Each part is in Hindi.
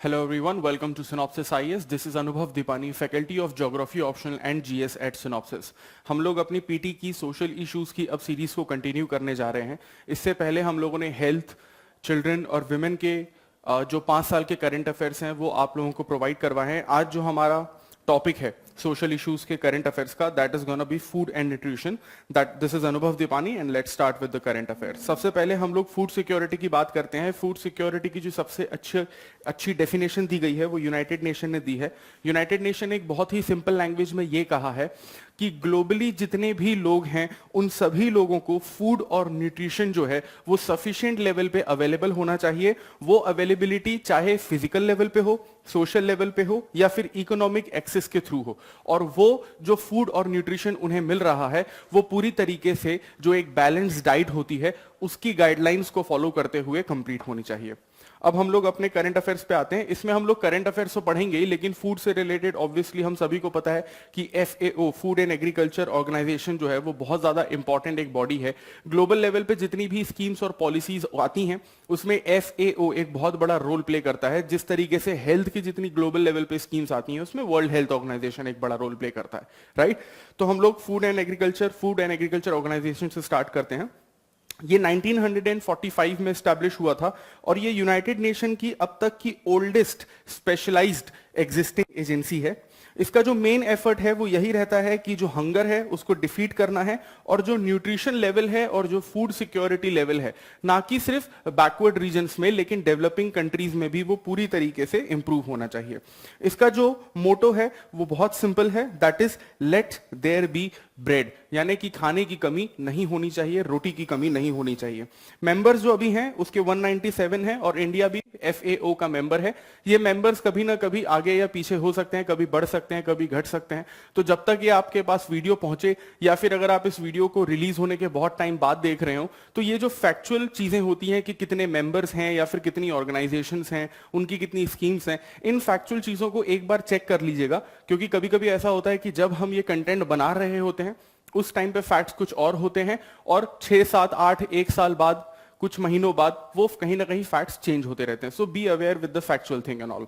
Hello everyone, welcome to Synopsys IAS. This is Anubhav Dipani, Faculty of Geography Optional and GS at Synopsys. हम लोग अपनी पीटी की सोशल इश्यूज की अब सीरीज को कंटिन्यू करने जा रहे हैं. इससे पहले हम लोगों ने हेल्थ, चिल्ड्रन और विमेन के जो 5 साल के करंट अफेयर्स हैं वो आप लोगों को प्रोवाइड करवाए हैं. आज जो हमारा टॉपिक है सोशल इश्यूज के करंट अफेयर्स का, that is gonna be food and nutrition. That this is Anubhav Deepani and let's start with the current affairs. सबसे पहले हम लोग फूड सिक्योरिटी की बात करते हैं. फूड सिक्योरिटी की जो सबसे अच्छी डेफिनेशन दी गई है वो यूनाइटेड नेशन ने दी है. यूनाइटेड नेशन ने एक बहुत ही सिंपल लैंग्वेज में ये कहा है कि ग्लोबली जितने भी लोग हैं उन सभी लोगों को फूड और न्यूट्रिशन जो है वो सफिशिएंट लेवल पे अवेलेबल होना चाहिए. वो अवेलेबिलिटी चाहे फिजिकल लेवल पे हो, सोशल लेवल पे हो या फिर इकोनॉमिक एक्सेस के थ्रू हो, और वो जो फूड और न्यूट्रिशन उन्हें मिल रहा है वो पूरी तरीके से जो एक बैलेंस डाइट होती है उसकी गाइडलाइंस को फॉलो करते हुए कंप्लीट होनी चाहिए. अब हम लोग अपने करंट अफेयर्स पे आते हैं. इसमें हम लोग करंट अफेयर्स तो पढ़ेंगे ही, लेकिन फूड से रिलेटेड ऑब्वियसली हम सभी को पता है कि FAO food and agriculture organisation जो है वो बहुत ज्यादा इंपॉर्टेंट एक बॉडी है. ग्लोबल लेवल पे जितनी भी स्कीम्स और पॉलिसीज आती हैं उसमें FAO एक बहुत बड़ा रोल प्ले करता है. जिस तरीके से हेल्थ की जितनी ग्लोबल लेवल पे स्कीम्स आती हैं उसमें वर्ल्ड हेल्थ ऑर्गेनाइजेशन एक बड़ा रोल प्ले करता है, राइट. तो हम लोग फूड एंड एग्रीकल्चर ऑर्गेनाइजेशन से स्टार्ट करते हैं. ये 1945 में स्टैब्लिश हुआ था और ये यूनाइटेड नेशन की अब तक की ओल्डेस्ट स्पेशलाइज्ड एग्जिस्टिंग एजेंसी है. इसका जो मेन एफर्ट है वो यही रहता है कि जो हंगर है उसको डिफीट करना है और जो न्यूट्रिशन लेवल है और जो फूड सिक्योरिटी लेवल है, ना कि सिर्फ बैकवर्ड रीजन्स में लेकिन डेवलपिंग कंट्रीज में भी वो पूरी तरीके से इंप्रूव होना चाहिए. इसका जो मोटो है वो बहुत सिंपल है, that is let there be bread, यानी कि खाने की कमी नहीं होनी चाहिए, रोटी की कमी नहीं होनी चाहिए. मेंबर्स जो अभी हैं उसके 197 हैं और इंडिया भी FAO का मेंबर है. ये मेंबर्स कभी ना कभी आगे या पीछे हो सकते हैं, कभी बढ़ सकते हैं, कभी घट सकते हैं. तो जब तक ये आपके पास वीडियो पहुंचे या फिर अगर आप इस वीडियो को रिलीज होने के बहुत टाइम बाद देख रहे हो तो ये जो फैक्चुअल चीजें होती हैं कि कितने मेंबर्स हैं या फिर कितनी ऑर्गेनाइजेशंस हैं, उनकी कितनी स्कीम्स हैं, इन फैक्चुअल चीजों को एक बार चेक कर लीजिएगा. क्योंकि कभी कभी ऐसा होता है कि जब हम ये कंटेंट बना रहे होते हैं उस टाइम पे फैक्ट्स कुछ और होते हैं और 6, 7, 8, 1 साल बाद, कुछ महीनों बाद वो कहीं ना कहीं फैक्ट्स चेंज होते रहते हैं. So be aware with the factual thing and all.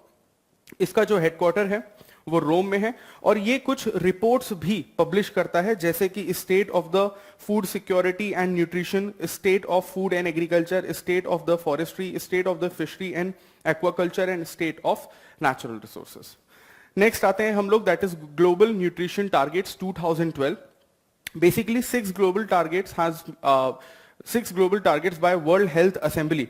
इसका जो हेडक्वार्टर है वो रोम में है और ये कुछ रिपोर्ट्स भी पब्लिश करता है, जैसे कि state of the food security and nutrition, state of food and agriculture, state of the forestry, state of the fishery and aquaculture and state of natural resources. Next आते हैं हम लोग, that is global nutrition targets 2012. Basically, 6 global targets by World Health Assembly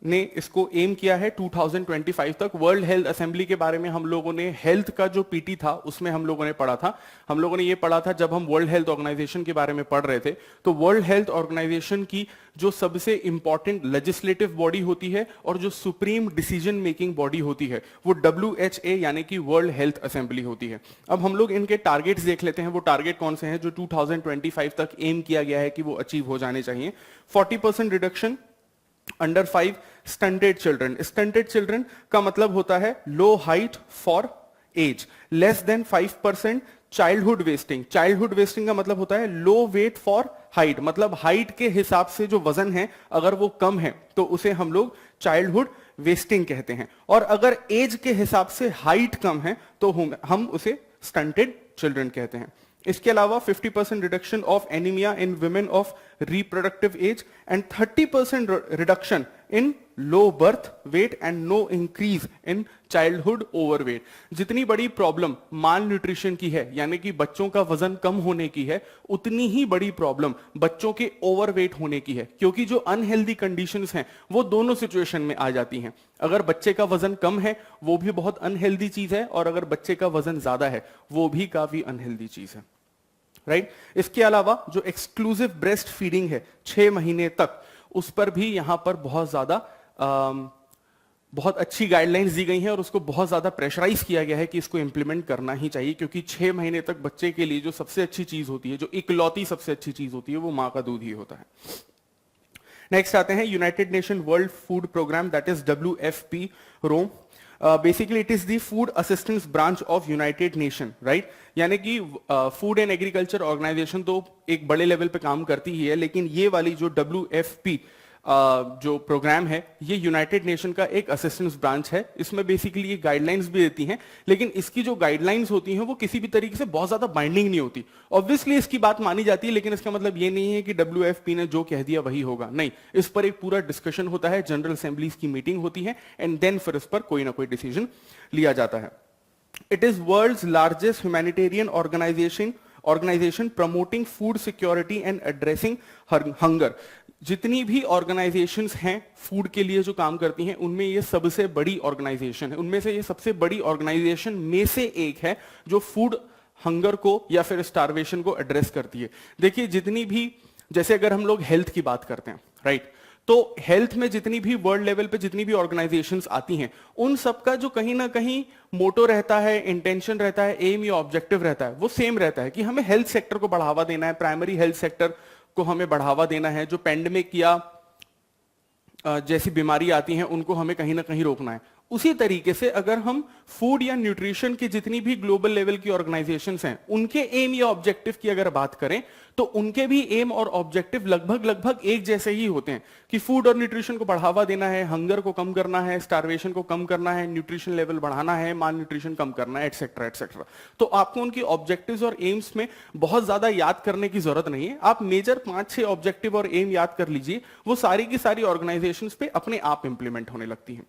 ने इसको एम किया है 2025 तक. वर्ल्ड हेल्थ असेंबली के बारे में हम लोगों ने हेल्थ का जो पीटी था उसमें हम लोगों ने पढ़ा था. हम लोगों ने ये पढ़ा था जब हम वर्ल्ड हेल्थ ऑर्गेनाइजेशन के बारे में पढ़ रहे थे. तो वर्ल्ड हेल्थ ऑर्गेनाइजेशन की जो सबसे इंपॉर्टेंट लेजिस्लेटिव बॉडी होती है और जो सुप्रीम डिसीजन मेकिंग बॉडी होती है वो WHA यानी कि वर्ल्ड हेल्थ असेंबली होती है. अब हम लोग इनके टारगेट्स देख लेते हैं. वो टारगेट कौन से हैं जो 2025 तक एम किया गया है कि वो अचीव हो जाने चाहिए. 40% reduction under 5 stunted children. Stunted children का मतलब होता है low height for age. Less than 5% childhood wasting. Childhood wasting का मतलब होता है लो वेट फॉर हाइट, मतलब हाइट के हिसाब से जो वजन है अगर वो कम है तो उसे हम लोग चाइल्डहुड वेस्टिंग कहते हैं, और अगर एज के हिसाब से हाइट कम है तो हम उसे स्टंटेड चिल्ड्रन कहते हैं. इसके अलावा 50% reduction of anaemia in women of reproductive age and 30% reduction in low birth weight and no increase in childhood overweight. जितनी बड़ी प्रॉब्लम माल न्यूट्रिशन की है यानी कि बच्चों का वजन कम होने की है, उतनी ही बड़ी प्रॉब्लम बच्चों के ओवरवेट होने की है. क्योंकि जो अनहेल्दी कंडीशंस हैं वो दोनों सिचुएशन में आ जाती हैं. अगर बच्चे का वजन कम है वो भी बहुत अनहेल्दी चीज है, और अगर बच्चे का वजन ज्यादा है वो भी काफी अनहेल्दी चीज है, राइट. इसके अलावा जो एक्सक्लूसिव ब्रेस्ट फीडिंग है 6 महीने तक, उस पर भी यहां पर बहुत ज्यादा बहुत अच्छी गाइडलाइंस दी गई हैं और उसको बहुत ज्यादा प्रेशराइज किया गया है कि इसको इंप्लीमेंट करना ही चाहिए. क्योंकि 6 महीने तक बच्चे के लिए जो सबसे अच्छी चीज होती है, जो इकलौती सबसे अच्छी चीज होती है, वो मां का दूध ही होता है. नेक्स्ट आते हैं United nation world food Programme, that is WFP Rome. Basically it is the food assistance branch of United Nation, right. यानी कि फूड एंड एग्रीकल्चर ऑर्गेनाइजेशन तो एक बड़े लेवल पे काम करती ही है, लेकिन ये वाली जो WFP जो प्रोग्राम है ये यूनाइटेड नेशन का एक असिस्टेंस ब्रांच है। इसमें बेसिकली ये गाइडलाइंस भी देती हैं, लेकिन इसकी जो गाइडलाइंस होती हैं वो किसी भी तरीके से बहुत ज्यादा बाइंडिंग नहीं होती। ऑब्वियसली इसकी बात मानी जाती है, लेकिन इसका मतलब ये नहीं है कि WFP ने जो कह दिया वही होगा, नहीं। इस पर एक पूरा डिस्कशन होता है, जनरल असेंबलीज की मीटिंग होती है, एंड देन फिर इस पर कोई ना कोई डिसीजन लिया जाता है। It is world's largest humanitarian organisation promoting food security and addressing hunger. जितनी भी ऑर्गेनाइजेशंस हैं फूड के लिए जो काम करती हैं, उनमें ये सबसे बड़ी ऑर्गेनाइजेशन है। उनमें से ये सबसे बड़ी ऑर्गेनाइजेशन में से एक है जो फूड हंगर को या फिर स्टारवेशन को एड्रेस करती है। देखिए, जितनी भी, जैसे अगर हम लोग हेल्थ की बात करते हैं, राइट, तो हेल्थ में जितनी भी वर्ल्ड लेवल पे जितनी भी ऑर्गेनाइजेशंस आती हैं, उन सबका जो कहीं ना कहीं मोटो रहता है, इंटेंशन रहता है, एम या ऑब्जेक्टिव रहता है, वो सेम रहता है कि हमें हेल्थ सेक्टर को बढ़ावा देना है, प्राइमरी हेल्थ सेक्टर को हमें बढ़ावा देना है। जो पेंडेमिक या जैसी बीमारी आती हैं उनको हमें कहीं ना कहीं रोकना है। उसी तरीके से अगर हम फूड या न्यूट्रिशन की जितनी भी ग्लोबल लेवल की ऑर्गेनाइजेशंस हैं, उनके एम या ऑब्जेक्टिव की अगर बात करें, तो उनके भी एम और ऑब्जेक्टिव लगभग एक जैसे ही होते हैं कि फूड और न्यूट्रिशन को बढ़ावा देना है, हंगर को कम करना है, स्टारवेशन को कम करना है, न्यूट्रिशन लेवल बढ़ाना है, माल न्यूट्रिशन कम करना है, एटसेट्रा एटसेट्रा। तो आपको उनकी ऑब्जेक्टिव्स और एम्स में बहुत ज्यादा याद करने की जरूरत नहीं है। आप मेजर 5-6 ऑब्जेक्टिव और एम याद कर लीजिए, वो सारी की सारी ऑर्गेनाइजेशंस पे अपने आप इंप्लीमेंट होने लगती हैं।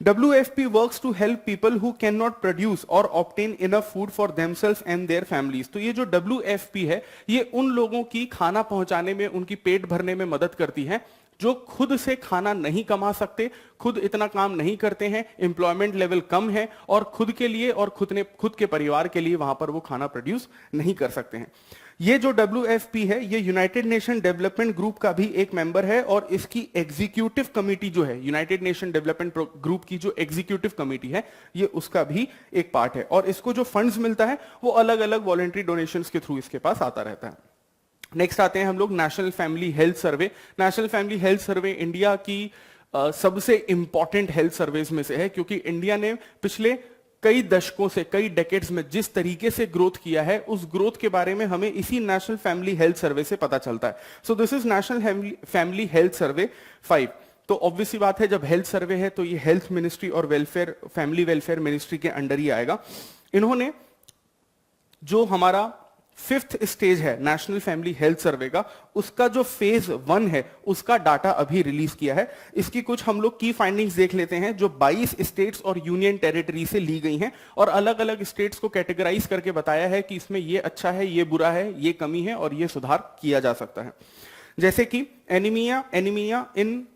WFP works to help people who cannot produce or obtain enough food for themselves and their families। तो ये जो WFP है, ये उन लोगों की खाना पहुंचाने में, उनकी पेट भरने में मदद करती है जो खुद से खाना नहीं कमा सकते, खुद इतना काम नहीं करते हैं, एम्प्लॉयमेंट लेवल कम है, और खुद के लिए और खुद के परिवार के लिए वहां पर वो खाना प्रोड्यूस नहीं कर सकते हैं। ये जो WFP है, ये यूनाइटेड नेशन डेवलपमेंट ग्रुप का भी एक मेंबर है, और इसकी एग्जीक्यूटिव कमेटी जो है, यूनाइटेड नेशन डेवलपमेंट ग्रुप की जो एग्जीक्यूटिव कमेटी है, ये उसका भी एक पार्ट है। और इसको जो फंड्स मिलता है वो अलग अलग वॉलंटरी डोनेशंस के थ्रू इसके पास आता रहता है। नेक्स्ट आते हैं हम लोग national family health survey. National family health survey India की सबसे इंपॉर्टेंट हेल्थ सर्वेज में से है, क्योंकि इंडिया ने पिछले कई दशकों से, कई डेकेड्स में जिस तरीके से ग्रोथ किया है, उस ग्रोथ के बारे में हमें इसी नेशनल फैमिली हेल्थ सर्वे से पता चलता है। So this is national family health survey 5। तो ऑब्वियस सी बात है, जब हेल्थ सर्वे है तो ये हेल्थ मिनिस्ट्री और वेलफेयर, फैमिली वेलफेयर मिनिस्ट्री के अंडर ही आएगा। इन्होंने जो हमारा 5th स्टेज है नेशनल फैमिली हेल्थ सर्वे का, उसका जो फेज 1 है, उसका डाटा अभी रिलीज किया है। इसकी कुछ हम लोग की फाइंडिंग्स देख लेते हैं, जो 22 स्टेट्स और यूनियन टेरिटरी से ली गई हैं, और अलग अलग स्टेट्स को कैटेगराइज करके बताया है कि इसमें ये अच्छा है, ये बुरा है, ये कमी है, और ये सुधार किया जा सकता है। जैसे कि anaemia in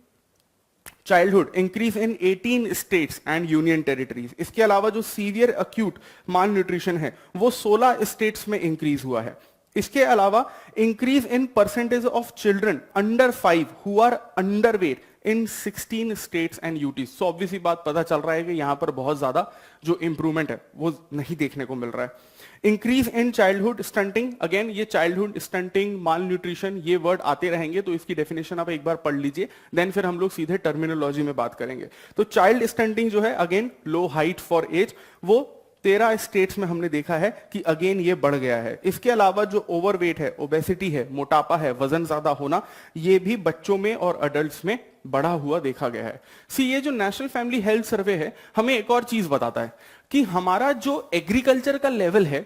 childhood increase in 18 states and union territories. इसके अलावा जो सीवियर अक्यूट माल न्यूट्रिशन है, वो 16 स्टेट्स में इंक्रीज हुआ है। इसके अलावा increase in percentage of children under 5 who are underweight in 16 states and UTs. So obviously बात पता चल रहा है कि यहां पर बहुत ज्यादा जो इंप्रूवमेंट है वो नहीं देखने को मिल रहा है। Increase in childhood stunting, again ये चाइल्डहुड स्टंटिंग, माल न्यूट्रिशन, ये वर्ड आते रहेंगे, तो इसकी डेफिनेशन आप एक बार पढ़ लीजिए, देन फिर हम लोग सीधे टर्मिनोलॉजी में बात करेंगे। तो चाइल्ड स्टंटिंग जो है, again low height for age, वो 13 स्टेट्स में हमने देखा है कि अगेन ये बढ़ गया है। इसके अलावा जो ओवरवेट है, ओबेसिटी है, मोटापा है, वजन ज्यादा होना, ये भी बच्चों में और अडल्ट्स में बढ़ा हुआ देखा गया है। ये जो नेशनल फैमिली हेल्थ सर्वे है, हमें एक और चीज बताता है कि हमारा जो एग्रीकल्चर का लेवल है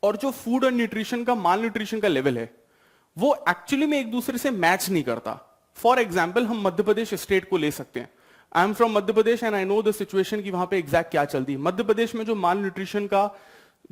और जो फूड और न्यूट्रिशन का, माल न्यूट्रिशन का लेवल है, वो एक्चुअली में एक दूसरे से मैच नहीं करता। फॉर एग्जाम्पल, हम मध्य प्रदेश स्टेट को ले सकते हैं। I am from Madhya Pradesh and I know the situation कि वहां पे एग्जैक्ट क्या चलती है। मध्य प्रदेश में जो माल न्यूट्रिशन का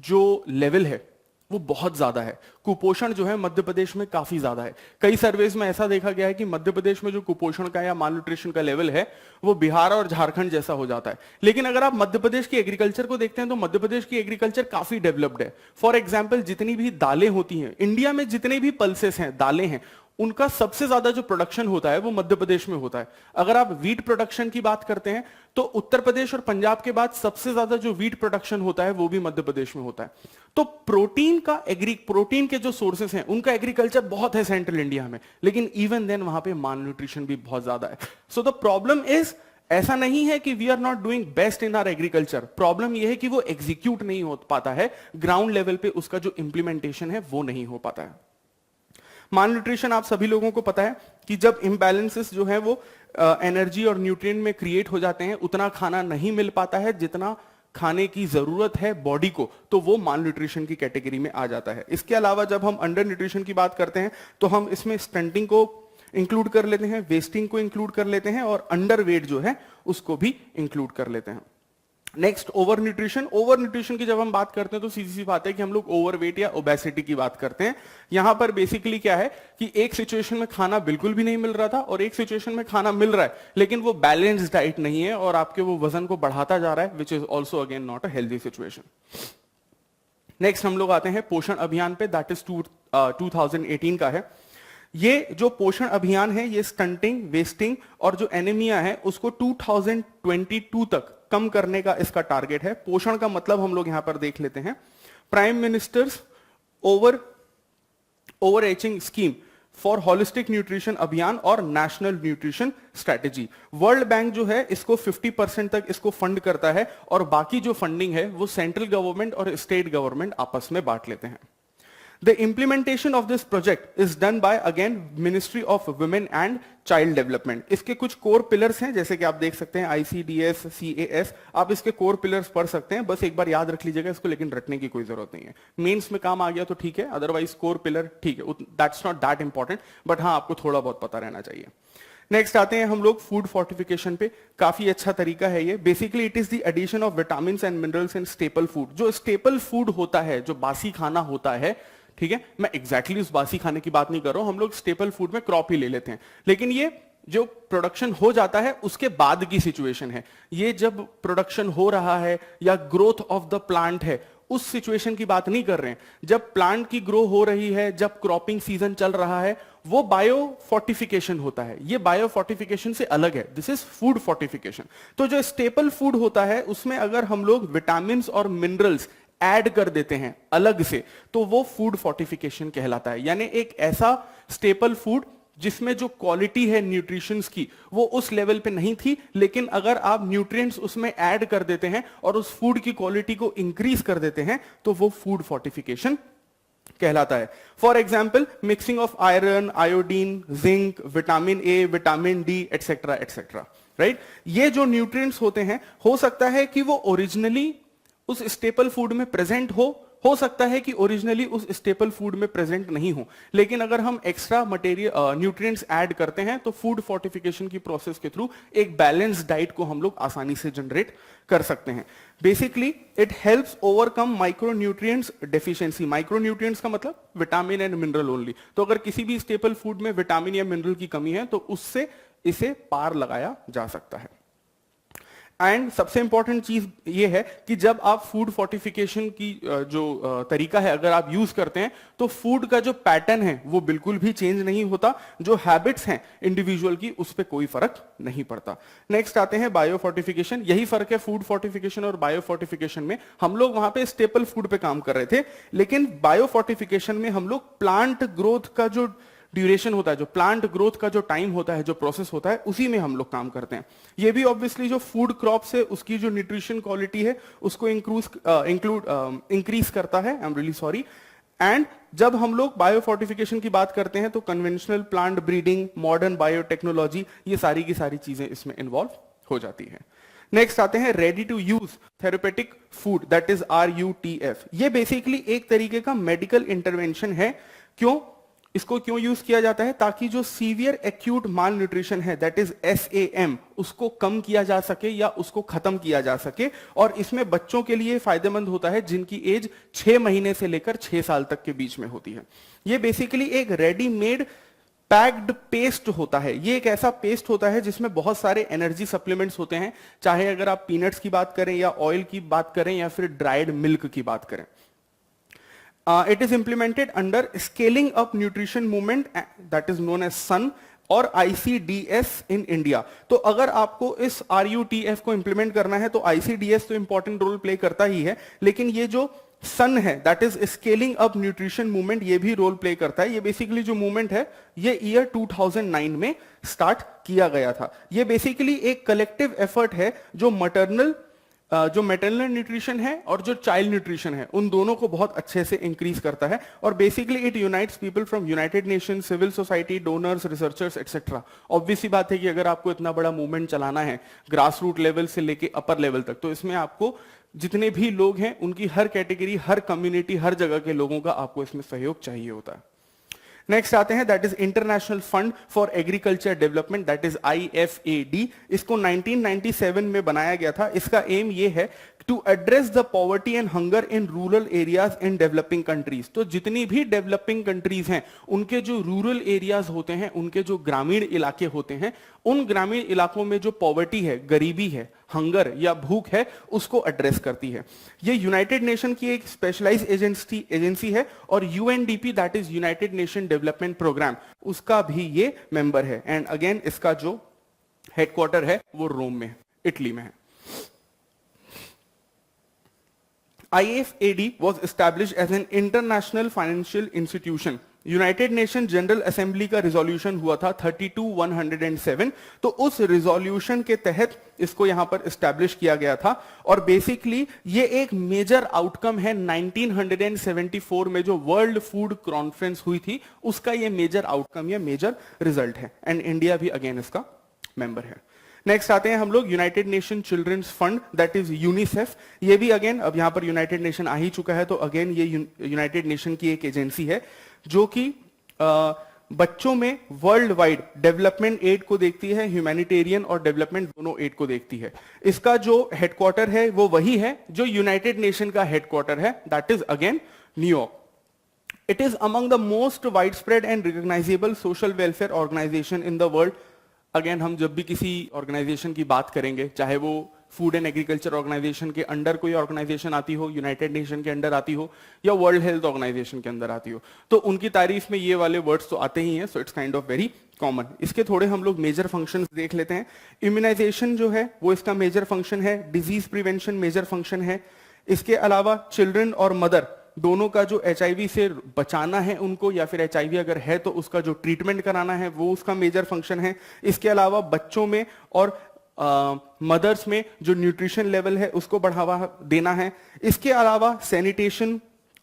जो लेवल है वो बहुत ज्यादा है। कुपोषण जो है मध्य प्रदेश में काफी ज्यादा है। कई सर्वेज में ऐसा देखा गया है कि मध्य प्रदेश में जो कुपोषण का या माल न्यूट्रिशन का लेवल है वो बिहार और झारखंड जैसा हो जाता है। लेकिन अगर आप मध्य प्रदेश की एग्रीकल्चर को देखते हैं तो मध्य प्रदेश की एग्रीकल्चर काफी डेवलप्ड है। फॉर एग्जाम्पल, जितनी भी दालें होती हैं इंडिया में, जितने भी पल्सेस हैं, दालें हैं, उनका सबसे ज्यादा जो प्रोडक्शन होता है वो मध्य प्रदेश में होता है। अगर आप वीट प्रोडक्शन की बात करते हैं तो उत्तर प्रदेश और पंजाब के बाद सबसे ज्यादा जो वीट प्रोडक्शन होता है वो भी मध्य प्रदेश में होता है। तो प्रोटीन के जो सोर्सेस हैं उनका एग्रीकल्चर बहुत है सेंट्रल इंडिया में, लेकिन इवन देन वहां पे माल न्यूट्रिशन भी बहुत ज्यादा है। सो द प्रॉब्लम इज, ऐसा नहीं है कि we are not doing best in our agriculture, problem यह है कि वो एग्जीक्यूट नहीं हो पाता है, ग्राउंड लेवल पे उसका जो इंप्लीमेंटेशन है वो नहीं हो पाता है। माल न्यूट्रिशन आप सभी लोगों को पता है कि जब इम्बैलेंसेस जो है वो एनर्जी और न्यूट्रिएंट में क्रिएट हो जाते हैं, उतना खाना नहीं मिल पाता है जितना खाने की जरूरत है बॉडी को, तो वो माल न्यूट्रिशन की कैटेगरी में आ जाता है। इसके अलावा जब हम अंडर न्यूट्रिशन की बात करते हैं तो हम इसमें स्टंटिंग को इंक्लूड कर लेते हैं, वेस्टिंग को इंक्लूड कर लेते हैं और अंडर वेट जो है उसको भी इंक्लूड कर लेते हैं। Next over nutrition. Over nutrition की जब हम बात करते हैं तो सीधी सी बात है कि हम लोग ओवरवेट या ओबेसिटी की बात करते हैं। यहां पर बेसिकली क्या है कि एक सिचुएशन में खाना बिल्कुल भी नहीं मिल रहा था और एक सिचुएशन में खाना मिल रहा है लेकिन वो बैलेंस्ड डाइट नहीं है और आपके वो वजन को बढ़ाता जा रहा है, which is also again not a healthy situation. Next हम लोग आते हैं पोषण अभियान पे, दैट इज 2018 का है। ये जो पोषण अभियान है ये स्टंटिंग, वेस्टिंग और जो एनीमिया है उसको 2022 तक कम करने का इसका टारगेट है। पोषण का मतलब हम लोग यहां पर देख लेते हैं, prime minister's overarching scheme for holistic nutrition अभियान और national nutrition strategy. World bank जो है इसको 50% तक इसको फंड करता है और बाकी जो फंडिंग है वो सेंट्रल गवर्नमेंट और स्टेट गवर्नमेंट आपस में बांट लेते हैं। The implementation of this project is done by again Ministry of Women and Child Development. इसके कुछ कोर पिलर्स हैं जैसे कि आप देख सकते हैं ICDS, CAS, आप इसके कोर पिलर्स पढ़ सकते हैं, बस एक बार याद रख लीजिएगा इसको, लेकिन रटने की कोई जरूरत नहीं है। मेंस में काम आ गया तो ठीक है, अदरवाइज कोर पिलर ठीक है, that's not that important, but हाँ आपको थोड़ा बहुत पता रहना चाहिए। नेक्स्ट आते हैं हम लोग फूड फोर्टिफिकेशन पे। काफी अच्छा तरीका है ये। Basically it is the addition of vitamin and minerals in staple food. जो स्टेपल फूड होता है, जो बासी खाना होता है, ठीक है, मैं एग्जैक्टली उस बासी खाने की बात नहीं कर रहा हूं, हम लोग स्टेपल फूड में क्रॉप ही ले लेते हैं, लेकिन ये जो प्रोडक्शन हो जाता है उसके बाद की सिचुएशन है। ये जब प्रोडक्शन हो रहा है या ग्रोथ ऑफ द प्लांट है उस सिचुएशन की बात नहीं कर रहे हैं। जब प्लांट की ग्रो हो रही है, जब क्रॉपिंग सीजन चल रहा है, वो बायो फोर्टिफिकेशन होता है। ये बायो फोर्टिफिकेशन से अलग है, दिस इज फूड फोर्टिफिकेशन। तो जो स्टेपल फूड होता है उसमें अगर हम लोग विटामिन और मिनरल्स ऐड कर देते हैं अलग से तो वो फूड फोर्टिफिकेशन कहलाता है। यानी एक ऐसा स्टेपल फूड जिसमें जो क्वालिटी है न्यूट्रिशंस की वो उस लेवल पे नहीं थी, लेकिन अगर आप न्यूट्रिएंट्स उसमें ऐड कर देते हैं और उस फूड की क्वालिटी को इंक्रीज कर देते हैं तो वो फूड फोर्टिफिकेशन कहलाता है। For example mixing of iron, iodine, zinc, vitamin A, vitamin D etcetera etcetera, right. ये जो न्यूट्रिएंट्स होते हैं हो सकता है कि वो ओरिजिनली उस स्टेपल फूड में प्रेजेंट हो सकता है कि ओरिजिनली उस स्टेपल फूड में प्रेजेंट नहीं हो, लेकिन अगर हम एक्स्ट्रा मटेरियल न्यूट्रिएंट्स ऐड करते हैं तो फूड फोर्टिफिकेशन की प्रोसेस के थ्रू एक बैलेंस डाइट को हम लोग आसानी से जनरेट कर सकते हैं। Basically it helps overcome micronutrients deficiency. Micronutrients का मतलब विटामिन एंड मिनरल ओनली। तो अगर किसी भी स्टेपल फूड में विटामिन या मिनरल की कमी है तो उससे इसे पार लगाया जा सकता है। एंड सबसे इंपॉर्टेंट चीज ये है कि जब आप फूड फोर्टिफिकेशन की जो तरीका है अगर आप यूज करते हैं तो फूड का जो पैटर्न है वो बिल्कुल भी चेंज नहीं होता, जो हैबिट्स हैं इंडिविजुअल की उस पर कोई फर्क नहीं पड़ता। नेक्स्ट आते हैं बायो फोर्टिफिकेशन। यही फर्क है फूड फोर्टिफिकेशन और बायो फोर्टिफिकेशन में। हम लोग वहां पे स्टेपल फूड पे काम कर रहे थे, लेकिन बायो फोर्टिफिकेशन में हम लोग प्लांट ग्रोथ का जो ड्यूरेशन होता है, जो प्लांट ग्रोथ का जो टाइम होता है, जो प्रोसेस होता है, उसी में हम लोग काम करते हैं। ये भी ऑब्वियसली जो फूड क्रॉप्स है उसकी जो न्यूट्रिशन क्वालिटी है उसको इंक्रीज करता है। I am really sorry. And जब हम लोग बायो फोर्टिफिकेशन की बात करते हैं तो conventional plant breeding, modern biotechnology, ये सारी की सारी चीजें इसमें इन्वॉल्व हो जाती है। नेक्स्ट आते हैं ready to use therapeutic food, that is RUTF। ये बेसिकली एक तरीके का मेडिकल इंटरवेंशन है। इसको क्यों यूज किया जाता है? ताकि जो सीवियर एक्यूट माल न्यूट्रिशन है, दैट इज SAM, उसको कम किया जा सके या उसको खत्म किया जा सके। और इसमें बच्चों के लिए फायदेमंद होता है जिनकी एज 6 महीने से लेकर 6 साल तक के बीच में होती है। ये बेसिकली एक रेडीमेड पैक्ड पेस्ट होता है। ये एक ऐसा पेस्ट होता है जिसमें बहुत सारे एनर्जी सप्लीमेंट्स होते हैं, चाहे अगर आप पीनट्स की बात करें या ऑयल की बात करें या फिर ड्राइड मिल्क की बात करें। It is implemented under Scaling Up Nutrition Movement, that is known as SUN और ICDS in India। तो अगर आपको इस RUTF को इंप्लीमेंट करना है तो ICDS तो इंपॉर्टेंट रोल प्ले करता ही है, लेकिन ये जो सन है, that is scaling up nutrition movement, ये भी रोल प्ले करता है। ये बेसिकली जो मूवमेंट है ये ईयर 2009 में स्टार्ट किया गया था। ये बेसिकली एक कलेक्टिव एफर्ट है जो मटरनल जो मेटरनल न्यूट्रिशन है और जो चाइल्ड न्यूट्रिशन है उन दोनों को बहुत अच्छे से इंक्रीज करता है और basically it unites people from united nation, civil society, donors, researchers etcetera. Obvious सी बात है कि अगर आपको इतना बड़ा मूवमेंट चलाना है ग्रास रूट लेवल से लेके अपर लेवल तक, तो इसमें आपको जितने भी लोग हैं उनकी हर कैटेगरी, हर कम्युनिटी, हर जगह के लोगों का आपको इसमें सहयोग चाहिए होता है। नेक्स्ट आते हैं, that is international fund for agriculture development, that is IFAD। इसको 1997 में बनाया गया था। इसका एम ये है to address the poverty and hunger in rural areas in developing countries. तो जितनी भी डेवलपिंग कंट्रीज हैं उनके जो रूरल एरियाज होते हैं, उनके जो ग्रामीण इलाके होते हैं, उन ग्रामीण इलाकों में जो पॉवर्टी है, गरीबी है, हंगर या भूख है, उसको एड्रेस करती है। ये यूनाइटेड नेशन की एक स्पेशलाइज एजेंसी है और UNDP, that is united nation development programme, उसका भी ये मेंबर है। एंड अगेन इसका जो हेडक्वार्टर है वो रोम में, इटली में है। IFAD was established as an international financial institution। United nation general assembly का रिजोल्यूशन हुआ था 32-107, तो उस रिजोल्यूशन के तहत इसको यहां पर एस्टैब्लिश किया गया था। और बेसिकली ये एक मेजर आउटकम है 1974 में जो वर्ल्ड फूड कॉन्फ्रेंस हुई थी, उसका ये मेजर आउटकम या मेजर रिजल्ट है। एंड इंडिया भी अगेन इसका मेंबर है। नेक्स्ट आते हैं हम लोग united nation children's fund, that is UNICEF. ये भी अगेन, अब यहां पर यूनाइटेड नेशन आ ही चुका है, तो अगेन ये यूनाइटेड नेशन की एक एजेंसी है जो कि बच्चों में वर्ल्ड वाइड डेवलपमेंट एड को देखती है, ह्यूमैनिटेरियन और डेवलपमेंट दोनों एड को देखती है। इसका जो हेडक्वार्टर है वो वही है जो यूनाइटेड नेशन का हेडक्वार्टर है, that is again New York. It is among the most wide spread and recognisable social welfare organisation in the world. Again हम जब भी किसी ऑर्गेनाइजेशन की बात करेंगे, चाहे वो फूड एंड एग्रीकल्चर ऑर्गेनाइजेशन के अंडर कोई ऑर्गेनाइजेशन आती हो, यूनाइटेड नेशन के अंडर आती हो, या वर्ल्ड हेल्थ ऑर्गेनाइजेशन के अंदर आती हो, तो उनकी तारीफ में ये वाले वर्ड्स तो आते ही हैं। So it's kind of very common. इसके थोड़े हम लोग मेजर फंक्शंस देख लेते हैं। इम्यूनाइजेशन जो है वो इसका मेजर फंक्शन है, डिजीज प्रिवेंशन मेजर फंक्शन है। इसके अलावा चिल्ड्रन और मदर दोनों का जो HIV से बचाना है उनको, या फिर HIV अगर है तो उसका जो ट्रीटमेंट कराना है वो उसका मेजर फंक्शन है। इसके अलावा बच्चों में और मदर्स में जो न्यूट्रिशन लेवल है उसको बढ़ावा देना है। इसके अलावा सैनिटेशन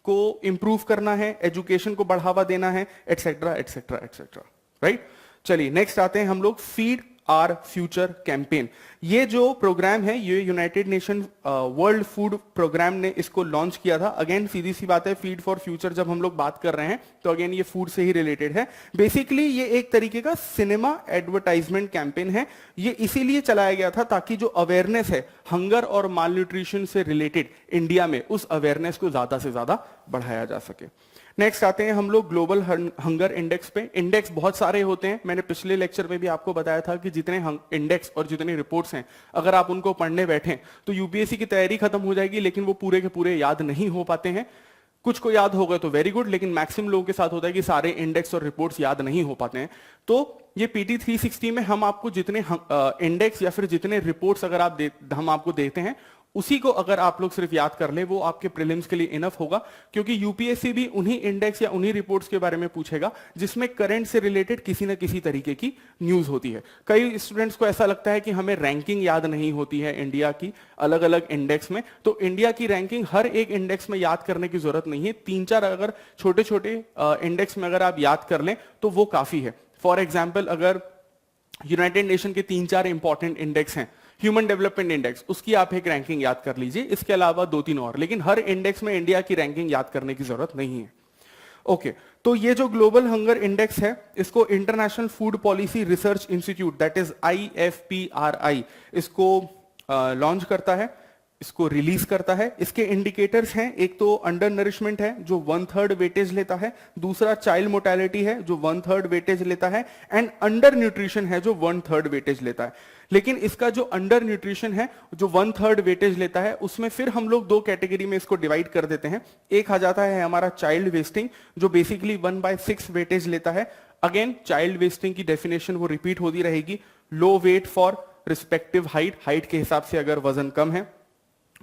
को इंप्रूव करना है, एजुकेशन को बढ़ावा देना है, एटसेट्रा एटसेट्रा एटसेट्रा, राइट। चलिए नेक्स्ट आते हैं हम लोग फीड आवर फ्यूचर कैंपेन। ये जो प्रोग्राम है ये united nation world food programme ने इसको लॉन्च किया था। अगेन सीधी सी बात है, फीड फॉर फ्यूचर जब हम लोग बात कर रहे हैं तो अगेन ये फूड से ही रिलेटेड है। बेसिकली ये एक तरीके का सिनेमा एडवर्टाइजमेंट कैंपेन है। ये इसीलिए चलाया गया था ताकि जो अवेयरनेस है हंगर और माल न्यूट्रिशन से रिलेटेड इंडिया में, उस अवेयरनेस को ज्यादा से ज्यादा बढ़ाया जा सके। नेक्स्ट आते हैं हम लोग ग्लोबल हंगर इंडेक्स पे। इंडेक्स बहुत सारे होते हैं, मैंने पिछले लेक्चर में भी आपको बताया था कि जितने इंडेक्स और जितने रिपोर्ट्स हैं अगर आप उनको पढ़ने बैठें तो यूपीएससी की तैयारी खत्म हो जाएगी, लेकिन वो पूरे के पूरे याद नहीं हो पाते हैं। कुछ को याद हो गए तो वेरी गुड, लेकिन मैक्सिमम लोगों के साथ होता है कि सारे इंडेक्स और रिपोर्ट्स याद नहीं हो पाते हैं। तो ये PT 360 में हम आपको जितने इंडेक्स या फिर जितने रिपोर्ट्स अगर हम आपको देते हैं उसी को अगर आप लोग सिर्फ याद कर ले वो आपके प्रीलिम्स के लिए इनफ होगा, क्योंकि यूपीएससी भी उन्हीं इंडेक्स या उन्हीं रिपोर्ट्स के बारे में पूछेगा जिसमें करंट से रिलेटेड किसी न किसी तरीके की न्यूज होती है। कई स्टूडेंट्स को ऐसा लगता है कि हमें रैंकिंग याद नहीं होती है इंडिया की अलग अलग इंडेक्स में, तो इंडिया की रैंकिंग हर एक इंडेक्स में याद करने की जरूरत नहीं है। 3-4 अगर छोटे छोटे इंडेक्स में अगर आप याद कर लें तो वो काफी है। फॉर एग्जाम्पल अगर यूनाइटेड नेशन के 3-4 इंपॉर्टेंट इंडेक्स हैं, ह्यूमन डेवलपमेंट इंडेक्स, उसकी आप एक रैंकिंग याद कर लीजिए, इसके अलावा 2-3 और, लेकिन हर इंडेक्स में इंडिया की रैंकिंग याद करने की जरूरत नहीं है। ओके, तो ये जो ग्लोबल हंगर इंडेक्स है इसको international food policy research institute that is IFPRI इसको लॉन्च करता है, इसको रिलीज करता है। इसके इंडिकेटर्स हैं, एक तो अंडर नरिशमेंट है जो 1/3 वेटेज लेता है, दूसरा चाइल्ड मोर्टेलिटी है जो 1/3 वेटेज लेता है, एंड अंडर न्यूट्रिशन है जो 1/3 वेटेज लेता है। लेकिन इसका जो अंडर न्यूट्रिशन है जो 1/3 वेटेज लेता है उसमें फिर हम लोग 2 कैटेगरी में इसको डिवाइड कर देते हैं। एक आ जाता है हमारा चाइल्ड वेस्टिंग जो बेसिकली 1/6 वेटेज लेता है। अगेन चाइल्ड वेस्टिंग की डेफिनेशन वो रिपीट होती रहेगी, लो वेट फॉर रिस्पेक्टिव हाइट के हिसाब से अगर वजन कम है।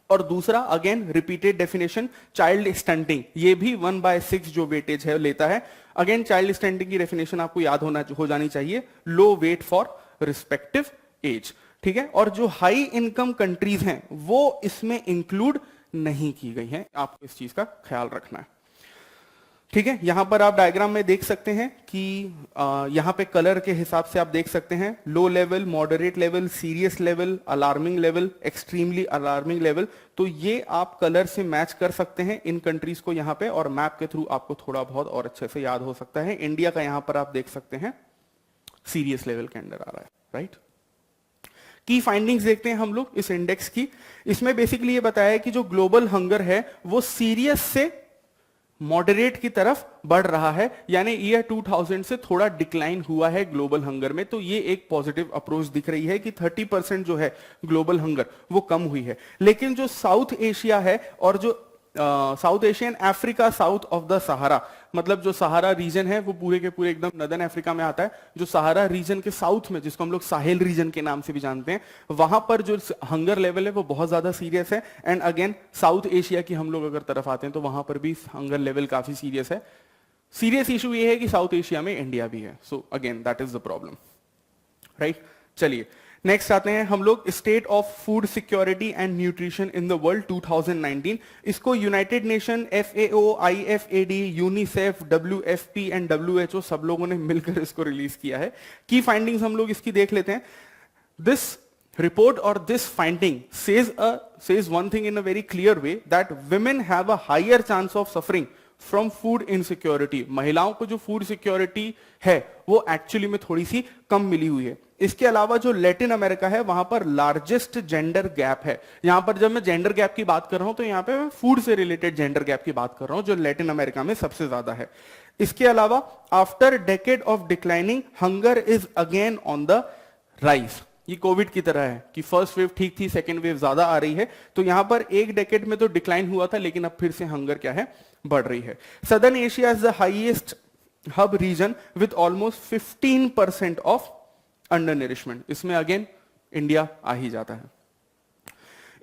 और दूसरा again repeated definition child stunting, ये भी 1/6 जो वेटेज है लेता है। अगेन चाइल्ड स्टंटिंग की डेफिनेशन आपको याद हो जानी चाहिए, लो वेट फॉर रिस्पेक्टिव एज। ठीक है, और जो हाई इनकम कंट्रीज हैं वो इसमें इंक्लूड नहीं की गई हैं, आपको इस चीज का ख्याल रखना है। ठीक है, यहां पर आप डायग्राम में देख सकते हैं कि यहां पे कलर के हिसाब से आप देख सकते हैं low level, moderate level, serious level, alarming level, extremely alarming level. तो ये आप कलर से मैच कर सकते हैं इन कंट्रीज को यहां पे, और मैप के थ्रू आपको थोड़ा बहुत और अच्छे से याद हो सकता है। इंडिया का यहां पर आप देख सकते हैं सीरियस लेवल के अंदर आ रहा है, राइट। की फाइंडिंग्स देखते हैं हम लोग इस इंडेक्स की। इसमें बेसिकली ये बताया है कि जो ग्लोबल हंगर है वो सीरियस से मॉडरेट की तरफ बढ़ रहा है, यानी ईयर 2000 से थोड़ा डिक्लाइन हुआ है ग्लोबल हंगर में। तो ये एक पॉजिटिव अप्रोच दिख रही है कि 30% जो है ग्लोबल हंगर वो कम हुई है। लेकिन जो साउथ एशिया है और जो south Asian Africa south of the Sahara, मतलब जो सहारा रीजन है वो पूरे के पूरे एकदम नदर्न अफ्रीका में आता है। जो सहारा रीजन के साउथ में, जिसको हम लोग साहेल रीजन के नाम से भी जानते हैं, वहां पर जो हंगर लेवल है वो बहुत ज्यादा सीरियस है। एंड अगेन साउथ एशिया की हम लोग अगर तरफ आते हैं तो वहां पर भी हंगर लेवल काफी सीरियस है। सीरियस इशू ये है कि साउथ एशिया में इंडिया भी है, so again that is the problem, right. चलिए नेक्स्ट आते हैं हम लोग, state of food security and nutrition in the world 2019। इसको United nation, FAO, IFAD, UNICEF, WFP and WHO सब लोगों ने मिलकर इसको रिलीज किया है। की फाइंडिंग्स हम लोग इसकी देख लेते हैं। This report or this finding says one thing in a very clear way, that women have a higher chance of suffering from food insecurity. महिलाओं को जो फूड सिक्योरिटी है वो एक्चुअली में थोड़ी सी कम मिली हुई है। इसके अलावा जो लैटिन अमेरिका है वहां पर लार्जेस्ट जेंडर गैप है। यहां पर जब मैं जेंडर गैप की बात कर रहा हूं तो यहां पे मैं फूड से रिलेटेड जेंडर गैप की बात कर रहा हूं, जो लैटिन अमेरिका में सबसे ज्यादा है। इसके अलावा after decade of declining hunger is again on the rise. ये कोविड की तरह है कि फर्स्ट वेव ठीक थी, सेकेंड वेव ज्यादा आ रही है। तो यहां पर एक डेकेड में तो डिक्लाइन हुआ था, लेकिन अब फिर से हंगर क्या है, बढ़ रही है। Southern Asia is the highest hub region with almost 15% of under nourishment. इसमें अगेन इंडिया आ ही जाता है।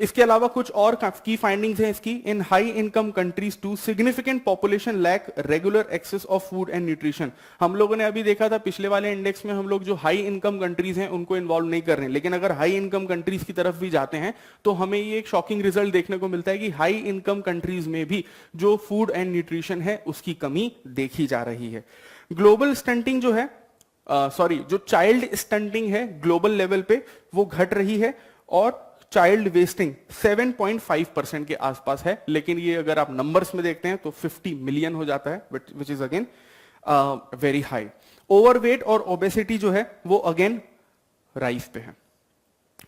इसके अलावा कुछ और की फाइंडिंग्स हैं इसकी। In high income countries too significant population lack regular access of food and nutrition. हम लोगों ने अभी देखा था पिछले वाले इंडेक्स में, हम लोग जो हाई इनकम कंट्रीज हैं उनको इन्वॉल्व नहीं कर रहे हैं, लेकिन अगर हाई इनकम कंट्रीज की तरफ भी जाते हैं तो हमें ये एक शॉकिंग रिजल्ट देखने को मिलता है कि हाई इनकम कंट्रीज में भी जो फूड एंड न्यूट्रिशन है उसकी कमी देखी जा रही है। ग्लोबल स्टंटिंग जो है, जो चाइल्ड स्टंटिंग है ग्लोबल लेवल पे वो घट रही है, और चाइल्ड वेस्टिंग 7.5% के आसपास है। लेकिन ये अगर आप नंबर्स में देखते हैं तो 50 मिलियन हो जाता है, which is again very high. Overweight और ओबेसिटी जो है वो अगेन राइज पे है।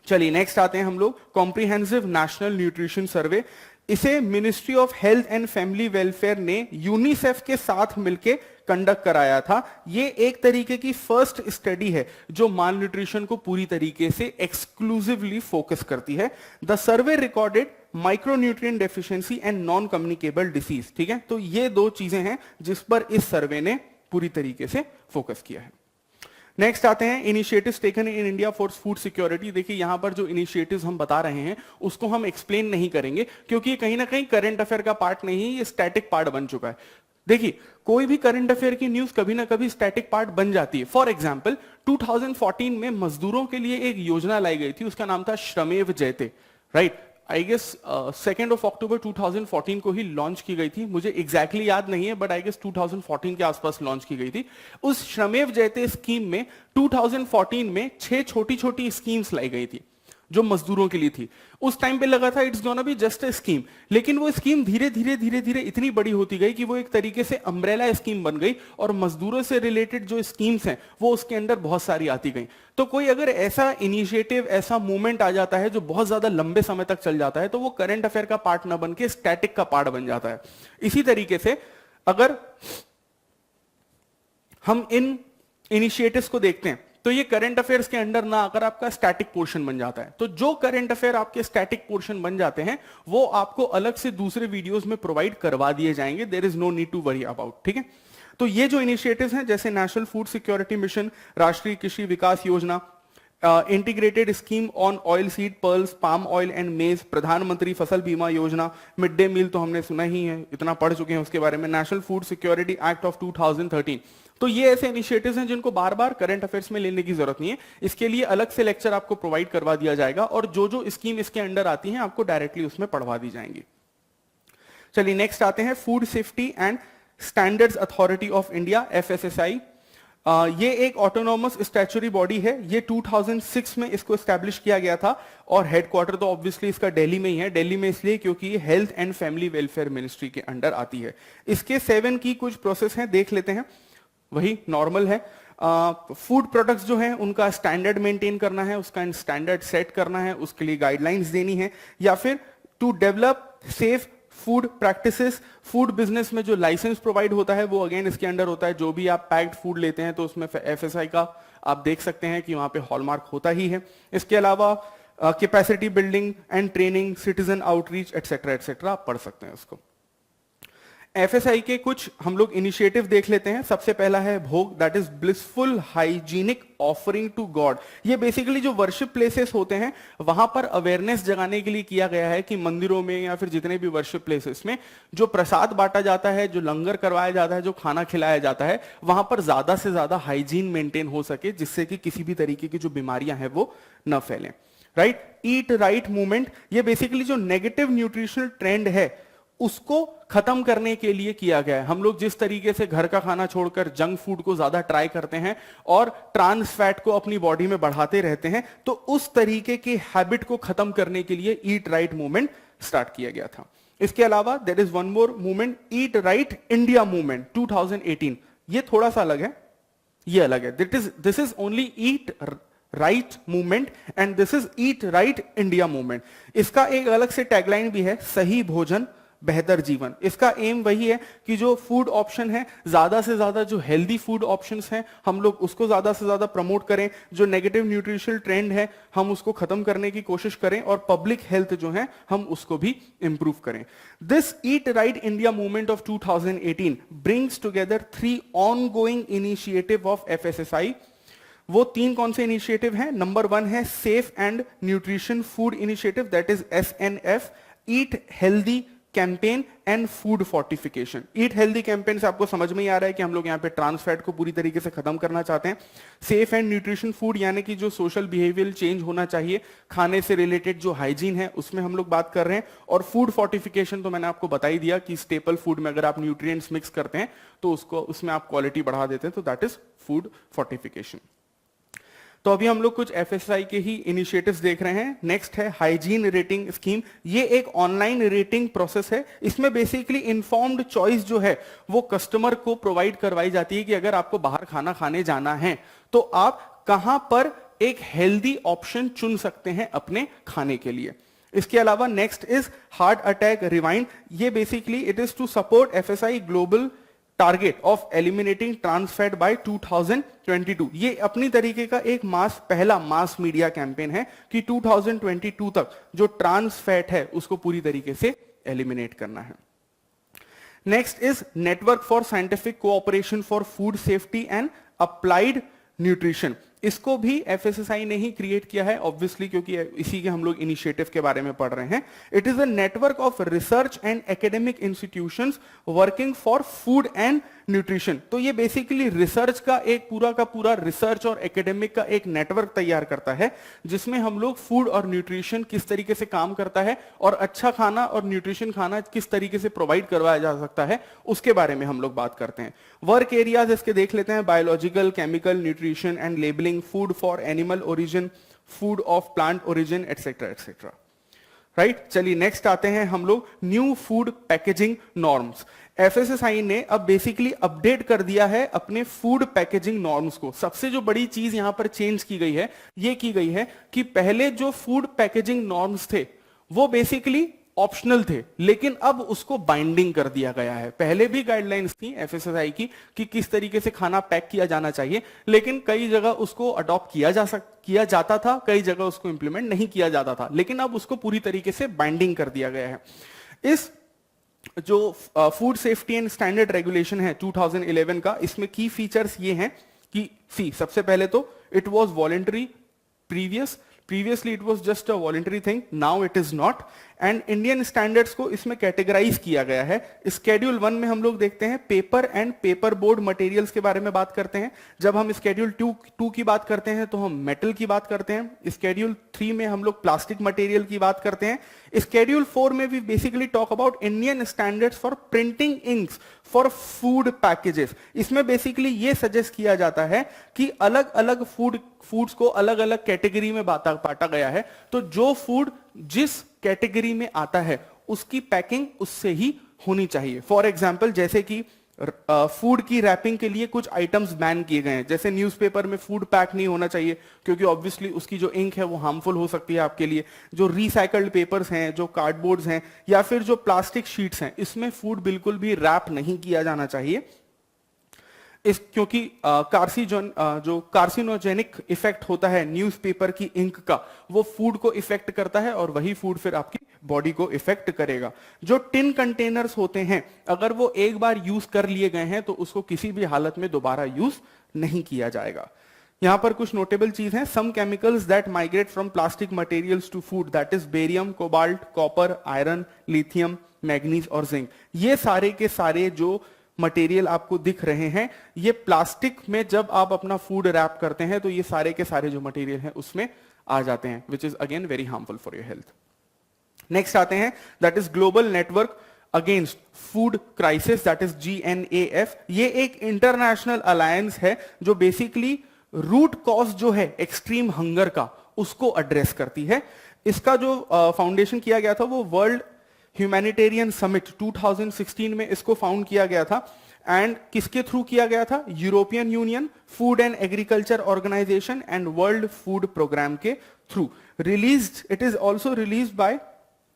चलिए नेक्स्ट आते हैं हम लोग, कॉम्प्रिहेंसिव नेशनल न्यूट्रिशन सर्वे। इसे ministry of health and family welfare ने यूनिसेफ के साथ मिलकर कंडक्ट कराया था। ये एक तरीके की फर्स्ट स्टडी है जो माल न्यूट्रिशन को पूरी तरीके से एक्सक्लूसिवली फोकस करती है। The survey recorded micronutrient deficiency and non communicable disease. ठीक है, तो ये दो चीजें हैं जिस पर इस सर्वे ने पूरी तरीके से फोकस किया है। नेक्स्ट आते हैं, initiatives taken in India for food security. देखिए यहां पर जो इनिशिएटिव्स हम बता रहे हैं उसको हम एक्सप्लेन नहीं करेंगे, क्योंकि ये कहीं ना कहीं करंट अफेयर का पार्ट नहीं, ये स्टैटिक पार्ट बन चुका है। देखिए कोई भी करंट अफेयर की न्यूज कभी ना कभी स्टैटिक पार्ट बन जाती है। फॉर एग्जांपल 2014 में मजदूरों के लिए एक योजना लाई गई थी, उसका नाम था श्रमेव जयते, राइट। आई गेस 2 अक्टूबर 2014 को ही लॉन्च की गई थी, मुझे एग्जैक्टली याद नहीं है, बट आई गेस 2014 के आसपास लॉन्च की गई थी। उस श्रमेव जयते स्कीम में 2014 में 6 छोटी छोटी स्कीम्स लाई गई थी जो मजदूरों के लिए थी। उस टाइम पे लगा था it's gonna be just a scheme, लेकिन वो स्कीम धीरे धीरे इतनी बड़ी होती गई कि वो एक तरीके से अम्ब्रेला स्कीम बन गई, और मजदूरों से रिलेटेड जो स्कीम्स हैं वो उसके अंदर बहुत सारी आती गई। तो कोई अगर ऐसा इनिशिएटिव, ऐसा मूवमेंट आ जाता है जो बहुत ज्यादा लंबे समय तक चल जाता है, तो वो करंट अफेयर का पार्ट ना बन के स्टैटिक का पार्ट बन जाता है। इसी तरीके से अगर हम इन इनिशिएटिव्स को देखते हैं तो ये करंट अफेयर्स के अंडर ना आकर आपका स्टैटिक पोर्शन बन जाता है। तो जो करंट अफेयर आपके स्टैटिक पोर्शन बन जाते हैं वो आपको अलग से दूसरे वीडियोस में प्रोवाइड करवा दिए जाएंगे, there is no need to worry about. ठीक है, तो ये जो इनिशिएटिव्स हैं जैसे नेशनल फूड सिक्योरिटी मिशन, राष्ट्रीय कृषि विकास योजना, integrated scheme on oil seed pearls, palm oil and मेज, प्रधानमंत्री फसल बीमा योजना, मिड डे मील तो हमने सुना ही है, इतना पढ़ चुके हैं उसके बारे में, national food security act of 2013। तो ये ऐसे इनिशिएटिव्स हैं जिनको बार बार करंट अफेयर्स में लेने की जरूरत नहीं है, इसके लिए अलग से लेक्चर आपको प्रोवाइड करवा दिया जाएगा और जो जो स्कीम इसके अंडर आती हैं आपको डायरेक्टली उसमें पढ़वा दी जाएंगी। चलिए नेक्स्ट आते हैं, food safety and standards authority of India, FSSI. ये एक ऑटोनॉमस स्टैच्यूटरी बॉडी है, ये 2006 में इसको एस्टैब्लिश किया गया था और हेडक्वार्टर तो ऑब्वियसली इसका दिल्ली में ही है। दिल्ली में इसलिए क्योंकि ये health and family welfare ministry के अंडर आती है। इसके 7 की कुछ प्रोसेस हैं, देख लेते हैं, वही नॉर्मल है। फूड प्रोडक्ट्स जो हैं उनका स्टैंडर्ड मेंटेन करना है, उसका स्टैंडर्ड सेट करना है, उसके लिए गाइडलाइंस देनी है, या फिर to develop safe food practices. Food business में जो लाइसेंस प्रोवाइड होता है वो अगेन इसके अंडर होता है। जो भी आप पैक्ड फूड लेते हैं तो उसमें एफएसआई का आप देख सकते हैं कि वहां पे हॉलमार्क होता ही है। इसके अलावा capacity building and training, citizen outreach etcetera etcetera आप पढ़ सकते हैं उसको। एफएसआई के कुछ हम लोग इनिशिएटिव देख लेते हैं। सबसे पहला है Bhog, that is blissful hygienic offering to God. ये बेसिकली जो वर्शिप प्लेसेस होते हैं वहां पर अवेयरनेस जगाने के लिए किया गया है कि मंदिरों में या फिर जितने भी वर्शिप प्लेसेस में जो प्रसाद बांटा जाता है, जो लंगर करवाया जाता है, जो खाना खिलाया जाता है, वहां पर ज्यादा से ज्यादा हाइजीन मेंटेन हो सके, जिससे कि किसी भी तरीके की जो बीमारियां हैं वो न फैलें। राइट, ईट राइट मूवमेंट, ये बेसिकली जो नेगेटिव न्यूट्रिशनल ट्रेंड है उसको खत्म करने के लिए किया गया है। हम लोग जिस तरीके से घर का खाना छोड़कर जंक फूड को ज्यादा ट्राई करते हैं और ट्रांस फैट को अपनी बॉडी में बढ़ाते रहते हैं, तो उस तरीके की हैबिट को खत्म करने के लिए ईट राइट मूवमेंट स्टार्ट किया गया था। इसके अलावा there is one more movement, eat right India movement 2018। ये थोड़ा सा अलग है, ये अलग है। This is only eat right movement and this is eat right India movement. इसका एक अलग से टैगलाइन भी है, सही भोजन बेहतर जीवन। इसका एम वही है कि जो फूड ऑप्शन है, ज्यादा से ज्यादा जो हेल्दी फूड ऑप्शंस हैं हम लोग उसको ज्यादा से ज्यादा प्रमोट करें, जो नेगेटिव न्यूट्रिशनल ट्रेंड है हम उसको खत्म करने की कोशिश करें और पब्लिक हेल्थ जो है हम उसको भी इंप्रूव करें। This eat right India movement of 2018 brings together 3 ongoing initiative of FSSI. वो 3 कौन से इनिशिएटिव हैं? नंबर 1 है safe and nutrition food initiative, that is SNF, eat healthy campaign and food fortification. Eat healthy campaign से आपको समझ में ही आ रहा है कि हम लोग यहाँ पे ट्रांस फैट को पूरी तरीके से खत्म करना चाहते हैं। सेफ एंड न्यूट्रिशन फूड यानी कि जो सोशल बिहेवियर चेंज होना चाहिए, खाने से रिलेटेड जो हाइजीन है उसमें हम लोग बात कर रहे हैं। और फूड फोर्टिफिकेशन तो मैंने आपको बता ही दिया कि स्टेपल फूड में अगर आप न्यूट्रिएंट्स मिक्स करते हैं तो उसको उसमें आप क्वालिटी बढ़ा देते हैं, तो दैट इज फूड फोर्टिफिकेशन। तो अभी हम लोग कुछ एफएसआई के ही इनिशिएटिव्स देख रहे हैं। नेक्स्ट है हाइजीन रेटिंग स्कीम। ये एक ऑनलाइन रेटिंग प्रोसेस है। इसमें बेसिकली इन्फॉर्म्ड चॉइस जो है वो कस्टमर को प्रोवाइड करवाई जाती है कि अगर आपको बाहर खाना खाने जाना है तो आप कहां पर एक हेल्दी ऑप्शन चुन सकते हैं अपने खाने के लिए। इसके अलावा next is heart attack rewind. ये basically it is to support FSI global target of eliminating trans fat by 2022। ये अपनी तरीके का एक पहला मास मीडिया कैंपेन है कि 2022 तक जो ट्रांस फैट है उसको पूरी तरीके से एलिमिनेट करना है। Next is network for scientific cooperation for food safety and applied nutrition. इसको भी एफएसएसआई ने ही क्रिएट किया है ऑब्वियसली, क्योंकि इसी के हम लोग इनिशिएटिव के बारे में पढ़ रहे हैं। It is a network of research and academic institutions working for food and nutrition. तो ये बेसिकली रिसर्च का एक पूरा का पूरा रिसर्च और एकेडमिक का एक नेटवर्क तैयार करता है, जिसमें हम लोग फूड और न्यूट्रिशन किस तरीके से काम करता है और अच्छा खाना और न्यूट्रिशन खाना किस तरीके से प्रोवाइड करवाया जा सकता है उसके बारे में हम लोग बात करते हैं। वर्क एरियाज इसके देख लेते हैं, biological, chemical, nutrition and labelling, food for animal origin, food of plant origin etcetera etcetera. Right, चलिए नेक्स्ट आते हैं हम लोग new food packaging norms. FSSI ने अब बेसिकली अपडेट कर दिया है अपने फूड पैकेजिंग नॉर्म्स को। सबसे जो बड़ी चीज यहां पर चेंज की गई है, ये की गई है कि पहले जो फूड पैकेजिंग नॉर्म्स थे वो बेसिकली ऑप्शनल थे, लेकिन अब उसको बाइंडिंग कर दिया गया है। पहले भी गाइडलाइंस थी एफएसएसआई की कि किस तरीके से खाना पैक किया जाना चाहिए, लेकिन कई जगह उसको अडॉप्ट किया जाता था, कई जगह उसको इंप्लीमेंट नहीं किया जाता था, लेकिन अब उसको पूरी तरीके से बाइंडिंग कर दिया गया है। इस जो food safety and standard regulation है 2011 का, इसमें की फीचर्स ये हैं कि सबसे पहले तो it was voluntary previously it was just a voluntary thing, now it is not, and Indian standards को इसमें कैटेगराइज किया गया है। स्केड्यूल 1 में हम लोग देखते हैं paper and paper board materials के बारे में बात करते हैं। जब हम स्केड्यूल 2 की बात करते हैं तो हम मेटल की बात करते हैं। स्केड्यूल 3 में हम लोग प्लास्टिक मटेरियल की बात करते हैं। स्केड्यूल 4 में we basically talk about Indian standards for printing inks for food packages. इसमें बेसिकली ये सजेस्ट किया जाता है कि अलग अलग फूड्स को अलग अलग कैटेगरी में बांटा गया है, तो जो फूड जिस कैटेगरी में आता है उसकी पैकिंग उससे ही होनी चाहिए। फॉर एग्जाम्पल जैसे कि फूड की रैपिंग के लिए कुछ आइटम्स बैन किए गए हैं, जैसे न्यूज़पेपर में फूड पैक नहीं होना चाहिए क्योंकि ऑब्वियसली उसकी जो इंक है वो हार्मफुल हो सकती है आपके लिए। जो रिसाइकल्ड पेपर्स हैं, जो कार्डबोर्ड्स हैं या फिर जो प्लास्टिक शीट्स हैं, इसमें फूड बिल्कुल भी रैप नहीं किया जाना चाहिए क्योंकि जो कार्सिनोजेनिक इफेक्ट होता है न्यूज़पेपर की इंक का, वो फूड को इफेक्ट करता है और वही फूड फिर आपकी बॉडी को इफेक्ट करेगा। जो टिन कंटेनर्स होते हैं, अगर वो एक बार यूज कर लिए गए हैं तो उसको किसी भी हालत में दोबारा यूज नहीं किया जाएगा। यहां पर कुछ नोटेबल चीज है। Some chemicals that migrate from plastic materials to food, that is barium, cobalt, copper, iron, lithium, manganese और जिंक। ये सारे के सारे जो मटेरियल आपको दिख रहे हैं, ये प्लास्टिक में जब आप अपना फूड रैप करते हैं तो ये सारे के सारे जो मटेरियल हैं उसमें आ जाते हैं, which is again very harmful for your health. Next आते हैं, that is global network against food crisis, that is GNAF। ये एक इंटरनेशनल अलायंस है जो बेसिकली रूट कॉज जो है एक्सट्रीम हंगर का, उसको एड्रेस करती है। इसका जो फाउंडेशन किया गया था वो वर्ल्ड ह्यूमैनिटेरियन समिट 2016 में इसको फाउंड किया गया था। एंड किसके थ्रू किया गया था? European Union, food and agriculture organisation and world food programme के through released. It is also released by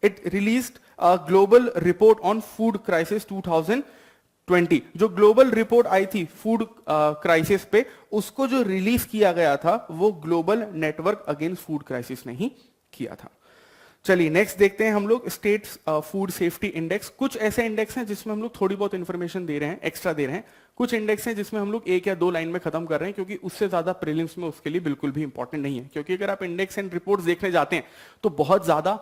it released a global report on food crisis 2020। जो ग्लोबल रिपोर्ट आई थी फूड क्राइसिस पे, उसको जो रिलीज किया गया था वो global network against food crisis ने ही किया था। चलिए नेक्स्ट देखते हैं हम लोग स्टेट फूड सेफ्टी इंडेक्स। कुछ ऐसे इंडेक्स हैं जिसमें हम लोग थोड़ी बहुत इंफॉर्मेशन दे रहे हैं, एक्स्ट्रा दे रहे हैं। कुछ इंडेक्स हैं जिसमें हम लोग 1 या 2 लाइन में खत्म कर रहे हैं क्योंकि उससे ज्यादा प्रीलिम्स में उसके लिए बिल्कुल भी इंपॉर्टेंट नहीं है। क्योंकि अगर आप इंडेक्स एंड रिपोर्ट्स देखने जाते हैं तो बहुत ज्यादा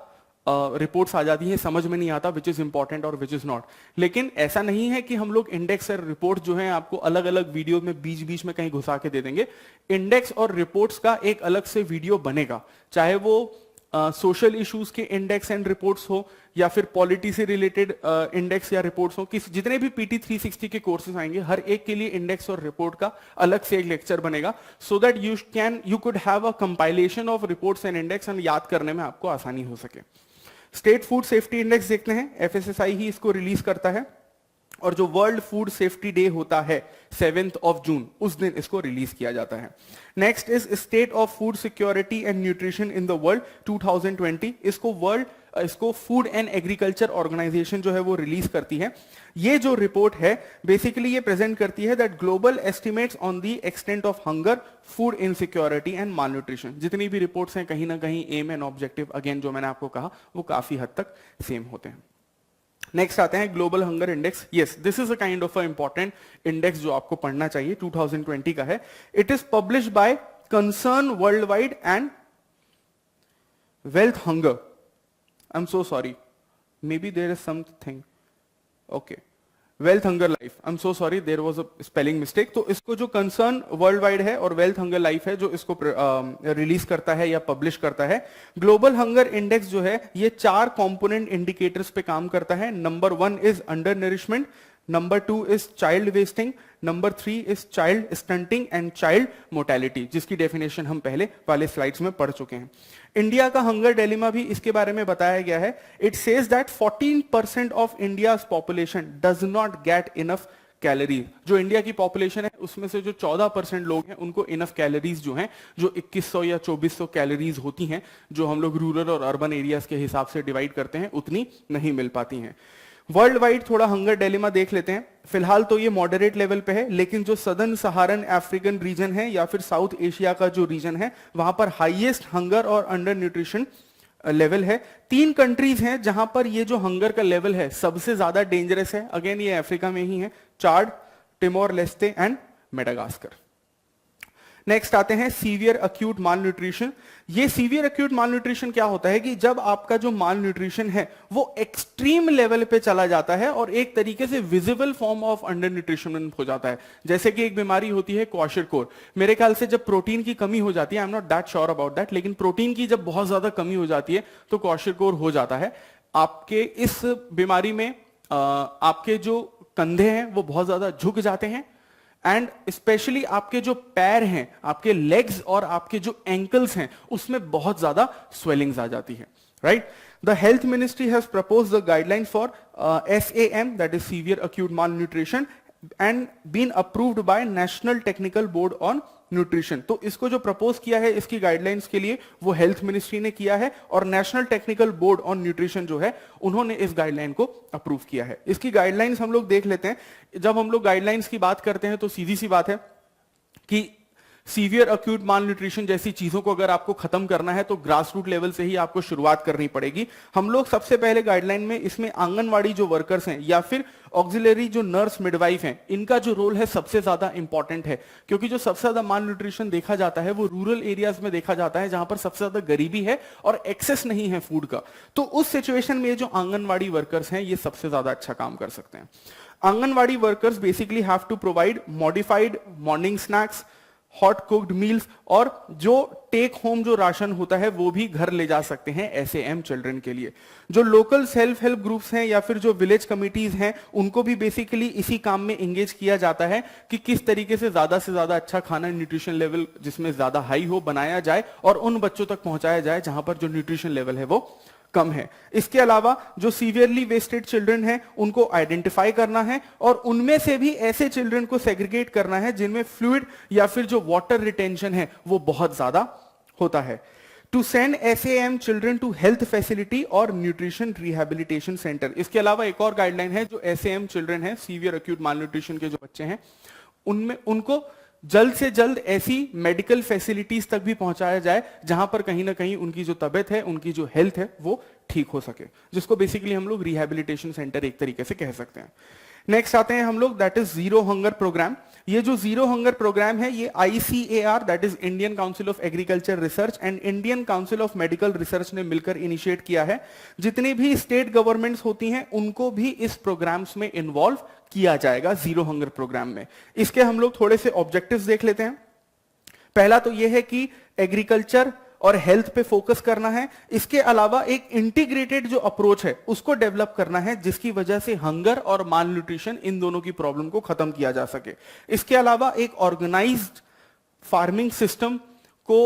रिपोर्ट्स आ जाती है, समझ में नहीं आता विच इज इंपॉर्टेंट और विच इज नॉट। लेकिन ऐसा नहीं है कि हम लोग इंडेक्स और रिपोर्ट जो है आपको अलग अलग वीडियो में बीच बीच में कहीं घुसा के दे देंगे। इंडेक्स और रिपोर्ट्स का एक अलग से वीडियो बनेगा, चाहे वो सोशल इश्यूज के इंडेक्स एंड रिपोर्ट्स हो या फिर पॉलिटी से रिलेटेड इंडेक्स या रिपोर्ट्स हो। जितने भी PT 360 के कोर्सेज आएंगे, हर एक के लिए इंडेक्स और रिपोर्ट का अलग से एक लेक्चर बनेगा, so that you could have a compilation of reports and index and याद करने में आपको आसानी हो सके। स्टेट फूड सेफ्टी इंडेक्स देखते हैं, FSSAI ही इसको रिलीज करता है और जो वर्ल्ड फूड सेफ्टी डे होता है 7 जून, उस दिन इसको रिलीज किया जाता है। Next is state of food security and nutrition in the world 2020। इसको फूड एंड एग्रीकल्चर ऑर्गेनाइजेशन जो है वो रिलीज करती है। ये जो रिपोर्ट है बेसिकली ये प्रेजेंट करती है that global estimates on the extent of hunger, food insecurity and malnutrition. जितनी भी रिपोर्ट्स हैं कहीं ना कहीं एम एंड ऑब्जेक्टिव, अगेन जो मैंने आपको कहा, वो काफी हद तक सेम होते हैं। नेक्स्ट आते हैं global hunger index. Yes, this is a kind of a important index जो आपको पढ़ना चाहिए, 2020 का है। It is published by concern world wide and wealth hunger. I am so sorry, maybe there is something, okay, wealth hunger life, I am so sorry, there was a spelling mistake. तो इसको जो कंसर्न वर्ल्ड वाइड है और वेल्थ हंगर लाइफ है जो इसको रिलीज करता है या पब्लिश करता है। ग्लोबल हंगर इंडेक्स जो है ये 4 कंपोनेंट इंडिकेटर्स पे काम करता है। Number 1 is under nourishment, number 2 is child wasting, number 3 is child stunting and child mortality, जिसकी डेफिनेशन हम पहले वाले स्लाइड्स में पढ़ चुके हैं। इंडिया का हंगर डिलेमा भी इसके बारे में बताया गया है। It says that 14% of India's population does not get enough calories. जो इंडिया की पॉपुलेशन है उसमें से जो 14% लोग हैं उनको इनफ कैलोरीज जो हैं, जो 2100 या 2400 कैलोरीज होती हैं, जो हम लोग रूरल और अर्बन एरियाज के हिसाब से डिवाइड करते हैं, उतनी नहीं मिल पाती हैं। वर्ल्ड वाइड थोड़ा हंगर डिलेमा देख लेते हैं। फिलहाल तो ये मॉडरेट लेवल पे है, लेकिन जो सदर्न सहारन अफ्रीकन रीजन है या फिर साउथ एशिया का जो रीजन है, वहां पर हाईएस्ट हंगर और अंडर न्यूट्रिशन लेवल है। 3 कंट्रीज हैं जहां पर ये जो हंगर का लेवल है सबसे ज्यादा डेंजरस है। अगेन ये अफ्रीका में ही है, चाड, टिमोर लेस्टे एंड मेडागास्कर। नेक्स्ट आते हैं सीवियर अक्यूट माल न्यूट्रिशन। ये सीवियर अक्यूट माल न्यूट्रिशन क्या होता है कि जब आपका जो माल न्यूट्रिशन है वो एक्सट्रीम लेवल पे चला जाता है और एक तरीके से visible form of under nutrition हो जाता है। जैसे कि एक बीमारी होती है क्वाशरकोर, मेरे ख्याल से जब प्रोटीन की कमी हो जाती है, I am not that sure about that, लेकिन प्रोटीन की जब बहुत ज्यादा कमी हो जाती है तो क्वाशरकोर हो जाता है। आपके इस बीमारी में आपके जो कंधे हैं वो बहुत ज्यादा झुक जाते हैं एंड स्पेशली आपके जो पैर हैं, आपके लेग्स और आपके जो एंकल्स हैं उसमें बहुत ज्यादा स्वेलिंग्स आ जाती है, right. The health ministry has proposed the guideline for SAM, that is severe acute malnutrition, and been approved by national technical board on nutrition. तो इसको जो प्रपोज किया है इसकी गाइडलाइंस के लिए वो हेल्थ मिनिस्ट्री ने किया है और national technical board on nutrition जो है उन्होंने इस गाइडलाइन को अप्रूव किया है। इसकी गाइडलाइंस हम लोग देख लेते हैं। जब हम लोग गाइडलाइंस की बात करते हैं तो सीधी सी बात है कि सीवियर अक्यूट माल न्यूट्रिशन जैसी चीजों को अगर आपको खत्म करना है तो ग्रास रूट लेवल से ही आपको शुरुआत करनी पड़ेगी। हम लोग सबसे पहले गाइडलाइन में इसमें आंगनवाड़ी जो वर्कर्स हैं या फिर ऑक्सिलरी जो नर्स मिडवाइफ हैं, इनका जो रोल है सबसे ज्यादा इंपॉर्टेंट है, क्योंकि जो सबसे ज्यादा माल न्यूट्रिशन देखा जाता है वो रूरल एरियाज में देखा जाता है जहां पर सबसे ज्यादा गरीबी है और एक्सेस नहीं है फूड का। तो उस सिचुएशन में जो आंगनवाड़ी वर्कर्स हैं ये सबसे ज्यादा अच्छा काम कर सकते हैं। Anganwadi workers basically have to provide modified morning snacks, hot cooked meals, और जो टेक होम जो राशन होता है वो भी घर ले जा सकते हैं SAM चिल्ड्रन के लिए। जो लोकल सेल्फ हेल्प ग्रुप्स हैं या फिर जो विलेज कमिटीज हैं उनको भी बेसिकली इसी काम में एंगेज किया जाता है कि किस तरीके से ज्यादा अच्छा खाना न्यूट्रिशन लेवल जिसमें ज्यादा हाई हो बनाया जाए और उन बच्चों तक पहुंचाया जाए जहां पर जो न्यूट्रिशन लेवल है वो कम है। इसके अलावा जो सीवियरली वेस्टेड चिल्ड्रन हैं उनको आइडेंटिफाई करना है और उनमें से भी ऐसे चिल्ड्रन को सेग्रीगेट करना है जिनमें फ्लूइड या फिर जो वाटर रिटेंशन है वो बहुत ज्यादा होता है। To send SAM children to health facility और न्यूट्रिशन रिहेबिलिटेशन सेंटर। इसके अलावा एक और गाइडलाइन है, जो SAM चिल्ड्रन है, सीवियर अक्यूट माल न्यूट्रिशन के जो बच्चे हैं उनमें उनको जल्द से जल्द ऐसी मेडिकल फैसिलिटीज तक भी पहुंचाया जाए जहां पर कहीं ना कहीं उनकी जो तबीयत है, उनकी जो हेल्थ है वो ठीक हो सके, जिसको बेसिकली हम लोग रिहेबिलिटेशन सेंटर एक तरीके से कह सकते हैं। नेक्स्ट आते हैं हम लोग, that is zero hunger programme. ये जो जीरो हंगर प्रोग्राम है ये ICAR, that is Indian council of agriculture research and Indian council of medical research ने मिलकर इनिशिएट किया है। जितनी भी स्टेट गवर्नमेंट्स होती हैं उनको भी इस प्रोग्राम्स में इन्वॉल्व किया जाएगा जीरो हंगर प्रोग्राम में। इसके हम लोग थोड़े से ऑब्जेक्टिव्स देख लेते हैं। पहला तो यह है कि एग्रीकल्चर और हेल्थ पे फोकस करना है। इसके अलावा एक इंटीग्रेटेड जो अप्रोच है उसको डेवलप करना है जिसकी वजह से हंगर और माल न्यूट्रिशन इन दोनों की प्रॉब्लम को खत्म किया जा सके। इसके अलावा एक ऑर्गेनाइज्ड फार्मिंग सिस्टम को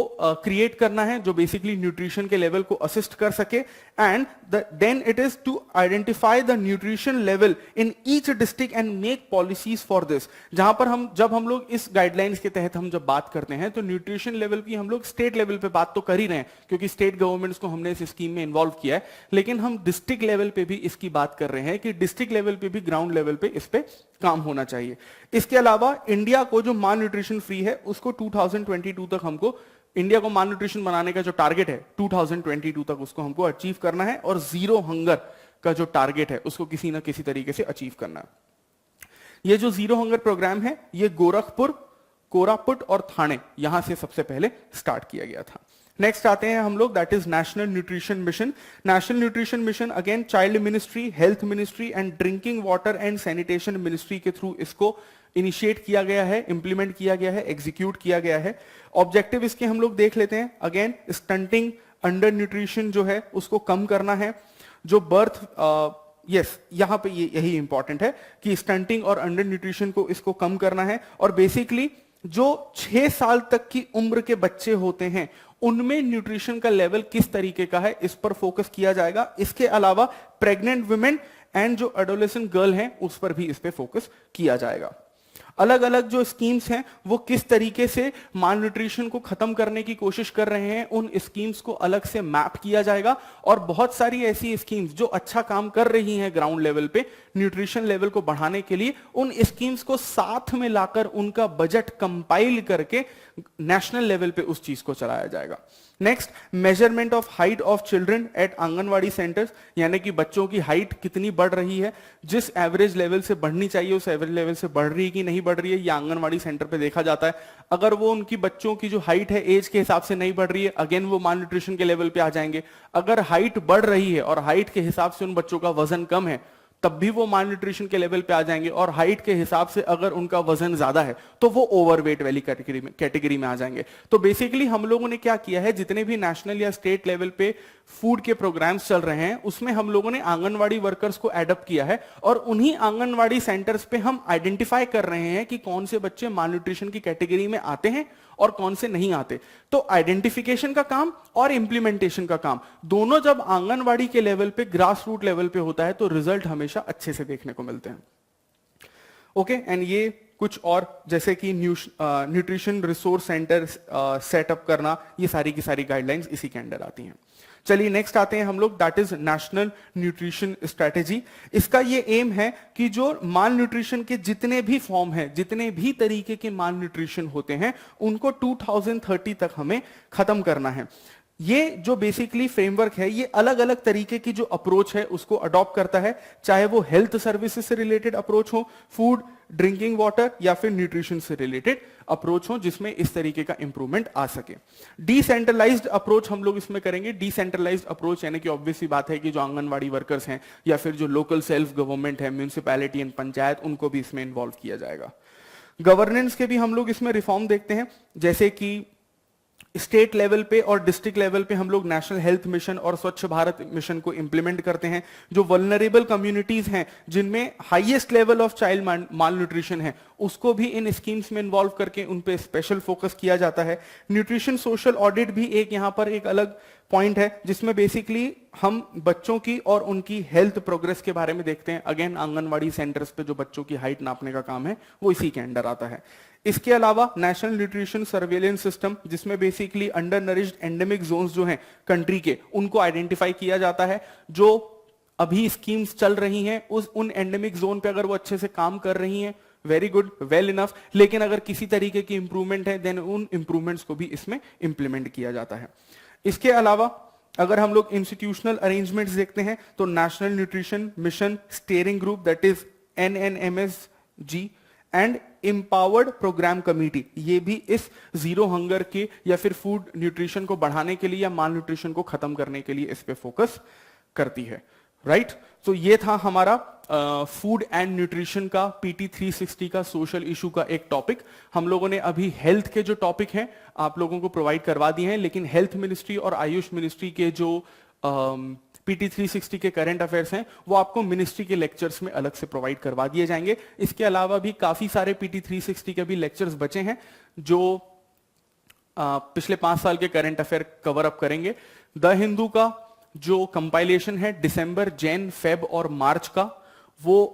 क्रिएट करना है जो बेसिकली न्यूट्रिशन के लेवल को असिस्ट कर सके and then it is to identify the nutrition level in each district and make policies for this. जहां पर जब हम लोग इस गाइडलाइंस के तहत हम जब बात करते हैं तो न्यूट्रिशन लेवल की हम लोग स्टेट लेवल पे बात तो कर ही रहे हैं क्योंकि स्टेट गवर्नमेंट्स को हमने इस स्कीम में इन्वॉल्व किया है, लेकिन हम डिस्ट्रिक्ट लेवल पे भी इसकी बात कर रहे हैं कि डिस्ट्रिक्ट लेवल पे भी ग्राउंड लेवल पे इस पे काम होना चाहिए। इसके अलावा इंडिया को जो माल न्यूट्रिशन फ्री है उसको 2022 तक हमको इंडिया को माल न्यूट्रिशन बनाने का जो टारगेट है 2022 तक उसको हमको अचीव करना है और जीरो हंगर का जो टारगेट है उसको किसी ना किसी तरीके से अचीव करना है। ये जो जीरो हंगर प्रोग्राम है ये गोरखपुर, कोरापुट और थाने यहां से सबसे पहले स्टार्ट किया गया था। नेक्स्ट आते हैं हम लोग, that is national nutrition mission. National nutrition mission again child ministry, health ministry and drinking water and sanitation ministry के थ्रू इसको इनिशिएट किया गया है, इंप्लीमेंट किया गया है, एग्जीक्यूट किया गया है। ऑब्जेक्टिव इसके हम लोग देख लेते हैं। अगेन स्टंटिंग, अंडर न्यूट्रिशन जो है उसको कम करना है। जो बर्थ यहां पे यही इंपॉर्टेंट है कि स्टंटिंग और अंडर न्यूट्रिशन को इसको कम करना है और बेसिकली जो 6 साल तक की उम्र के बच्चे होते हैं उनमें न्यूट्रिशन का लेवल किस तरीके का है इस पर फोकस किया जाएगा। इसके अलावा प्रेग्नेंट वुमेन एंड जो एडोलेसेंट गर्ल हैं उस पर भी इस पे फोकस किया जाएगा। अलग अलग जो स्कीम्स हैं वो किस तरीके से माल न्यूट्रिशन को खत्म करने की कोशिश कर रहे हैं उन स्कीम्स को अलग से मैप किया जाएगा और बहुत सारी ऐसी स्कीम्स जो अच्छा काम कर रही हैं ग्राउंड लेवल पे न्यूट्रिशन लेवल को बढ़ाने के लिए, उन स्कीम्स को साथ में लाकर उनका बजट कंपाइल करके नेशनल लेवल पे उस चीज को चलाया जाएगा। Next, measurement of height of children eight anganwadi centres, यानी कि बच्चों की हाइट कितनी बढ़ रही है, जिस एवरेज लेवल से बढ़नी चाहिए उस एवरेज लेवल से बढ़ रही है कि नहीं बढ़ रही है, ये आंगनवाड़ी सेंटर पे देखा जाता है। अगर वो उनकी बच्चों की जो हाइट है एज के हिसाब से नहीं बढ़ रही है, अगेन वो माल न्यूट्रिशन के लेवल पे आ जाएंगे। अगर हाइट बढ़ रही है और हाइट के हिसाब से उन बच्चों का वजन कम है, तब भी वो माल न्यूट्रिशन के लेवल पे आ जाएंगे। और हाइट के हिसाब से अगर उनका वजन ज्यादा है तो वो ओवरवेट वाली कैटेगरी में आ जाएंगे। तो बेसिकली हम लोगों ने क्या किया है, जितने भी नेशनल या स्टेट लेवल पे फूड के प्रोग्राम्स चल रहे हैं उसमें हम लोगों ने आंगनवाड़ी वर्कर्स को एडप्ट किया है, और उन्हीं आंगनवाड़ी सेंटर्स पे हम आइडेंटिफाई कर रहे हैं कि कौन से बच्चे माल न्यूट्रिशन की कैटेगरी में आते हैं और कौन से नहीं आते। तो आइडेंटिफिकेशन का काम और इंप्लीमेंटेशन का काम दोनों जब आंगनवाड़ी के लेवल पे, ग्रास रूट लेवल पे होता है तो रिजल्ट हमेशा अच्छे से देखने को मिलते हैं। ओके, एंड ये कुछ और जैसे कि न्यूट्रिशन रिसोर्स सेंटर सेटअप करना, ये सारी की सारी गाइडलाइंस इसी के अंडर आती हैं। चलिए नेक्स्ट आते हैं हम लोग, that is national nutrition strategy. इसका ये एम है कि जो माल न्यूट्रिशन के जितने भी फॉर्म हैं, जितने भी तरीके के माल न्यूट्रिशन होते हैं, उनको 2030 तक हमें खत्म करना है। ये जो बेसिकली फ्रेमवर्क है ये अलग अलग तरीके की जो अप्रोच है उसको अडॉप्ट करता है, चाहे वो हेल्थ सर्विसेज से रिलेटेड अप्रोच हो, फूड, ड्रिंकिंग वाटर या फिर न्यूट्रिशन से रिलेटेड अप्रोच हो, जिसमें इस तरीके का इंप्रूवमेंट आ सके। डिसेंट्रलाइज्ड अप्रोच हम लोग इसमें करेंगे। डिसेंट्रलाइज्ड अप्रोच यानी कि ऑब्वियसली बात है कि जो आंगनवाड़ी वर्कर्स हैं या फिर जो लोकल सेल्फ गवर्नमेंट है, म्यूनिसिपैलिटी एंड पंचायत, उनको भी इसमें इन्वॉल्व किया जाएगा। गवर्नेंस के भी हम लोग इसमें रिफॉर्म देखते हैं, जैसे कि स्टेट लेवल पे और डिस्ट्रिक्ट लेवल पे हम लोग नेशनल हेल्थ मिशन और स्वच्छ भारत मिशन को इंप्लीमेंट करते हैं। जो वल्नरेबल कम्युनिटीज हैं जिनमें highest level of child mall nutrition है, उसको भी इन स्कीम्स में इन्वॉल्व करके उन पे स्पेशल फोकस किया जाता है। न्यूट्रिशन सोशल ऑडिट भी एक यहाँ पर एक अलग पॉइंट है, जिसमें बेसिकली हम बच्चों की और उनकी हेल्थ प्रोग्रेस के बारे में देखते हैं। अगेन आंगनवाड़ी सेंटर्स पे जो बच्चों की हाइट नापने का काम है वो इसी के अंडर आता है। इसके अलावा नेशनल न्यूट्रिशन सर्वेलेंस सिस्टम, जिसमें basically under nourished endemic zones जो हैं कंट्री के, उनको आइडेंटिफाई किया जाता है। जो अभी स्कीम्स चल रही हैं उन एंडेमिक जोन पे अगर वो अच्छे से काम कर रही हैं, वेरी गुड, वेल इनफ, लेकिन अगर किसी तरीके की इंप्रूवमेंट है देन उन इंप्रूवमेंट्स को भी इसमें इंप्लीमेंट किया जाता है। इसके अलावा अगर हम लोग इंस्टीट्यूशनल अरेंजमेंट्स देखते हैं तो national nutrition mission steering group, that is NNMSG, and empowered programme committee, ये भी इस जीरो हंगर के या फिर फूड न्यूट्रिशन को बढ़ाने के लिए या माल न्यूट्रिशन को खत्म करने के लिए इस पे फोकस करती है। राइट, तो ये था हमारा फूड एंड न्यूट्रिशन का PT 360 का सोशल इशू का एक टॉपिक। हम लोगों ने अभी हेल्थ के जो टॉपिक हैं आप लोगों को प्रोवाइड करवा दिए हैं, लेकिन हेल्थ मिनिस्ट्री और आयुष मिनिस्ट्री के जो PT 360 के करंट अफेयर्स हैं वो आपको मिनिस्ट्री के लेक्चर्स में अलग से प्रोवाइड करवा दिए जाएंगे। इसके अलावा भी काफी सारे PT 360 के भी लेक्चर्स बचे हैं जो पिछले 5 साल के करंट अफेयर कवर अप करेंगे। द हिंदू का जो कंपाइलेशन है दिसंबर, जैन, फेब और मार्च का, वो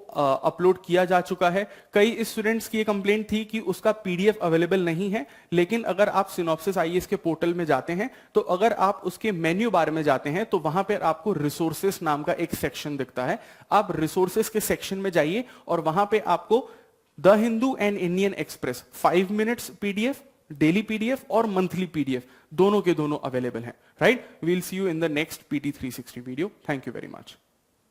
अपलोड किया जा चुका है। कई स्टूडेंट्स की ये कंप्लेंट थी कि उसका PDF अवेलेबल नहीं है, लेकिन अगर आप सिनॉप्सिस IAS के पोर्टल में जाते हैं तो अगर आप उसके मेन्यू बार में जाते हैं तो वहां पर आपको रिसोर्सेस नाम का एक सेक्शन दिखता है। आप रिसोर्सेस के सेक्शन में जाइए और वहां पे आपको the Hindu and Indian Express 5 minutes PDF, daily PDF और मंथली PDF दोनों के दोनों अवेलेबल हैं। Right, we'll see you in the next PT 360 video. Thank you very much.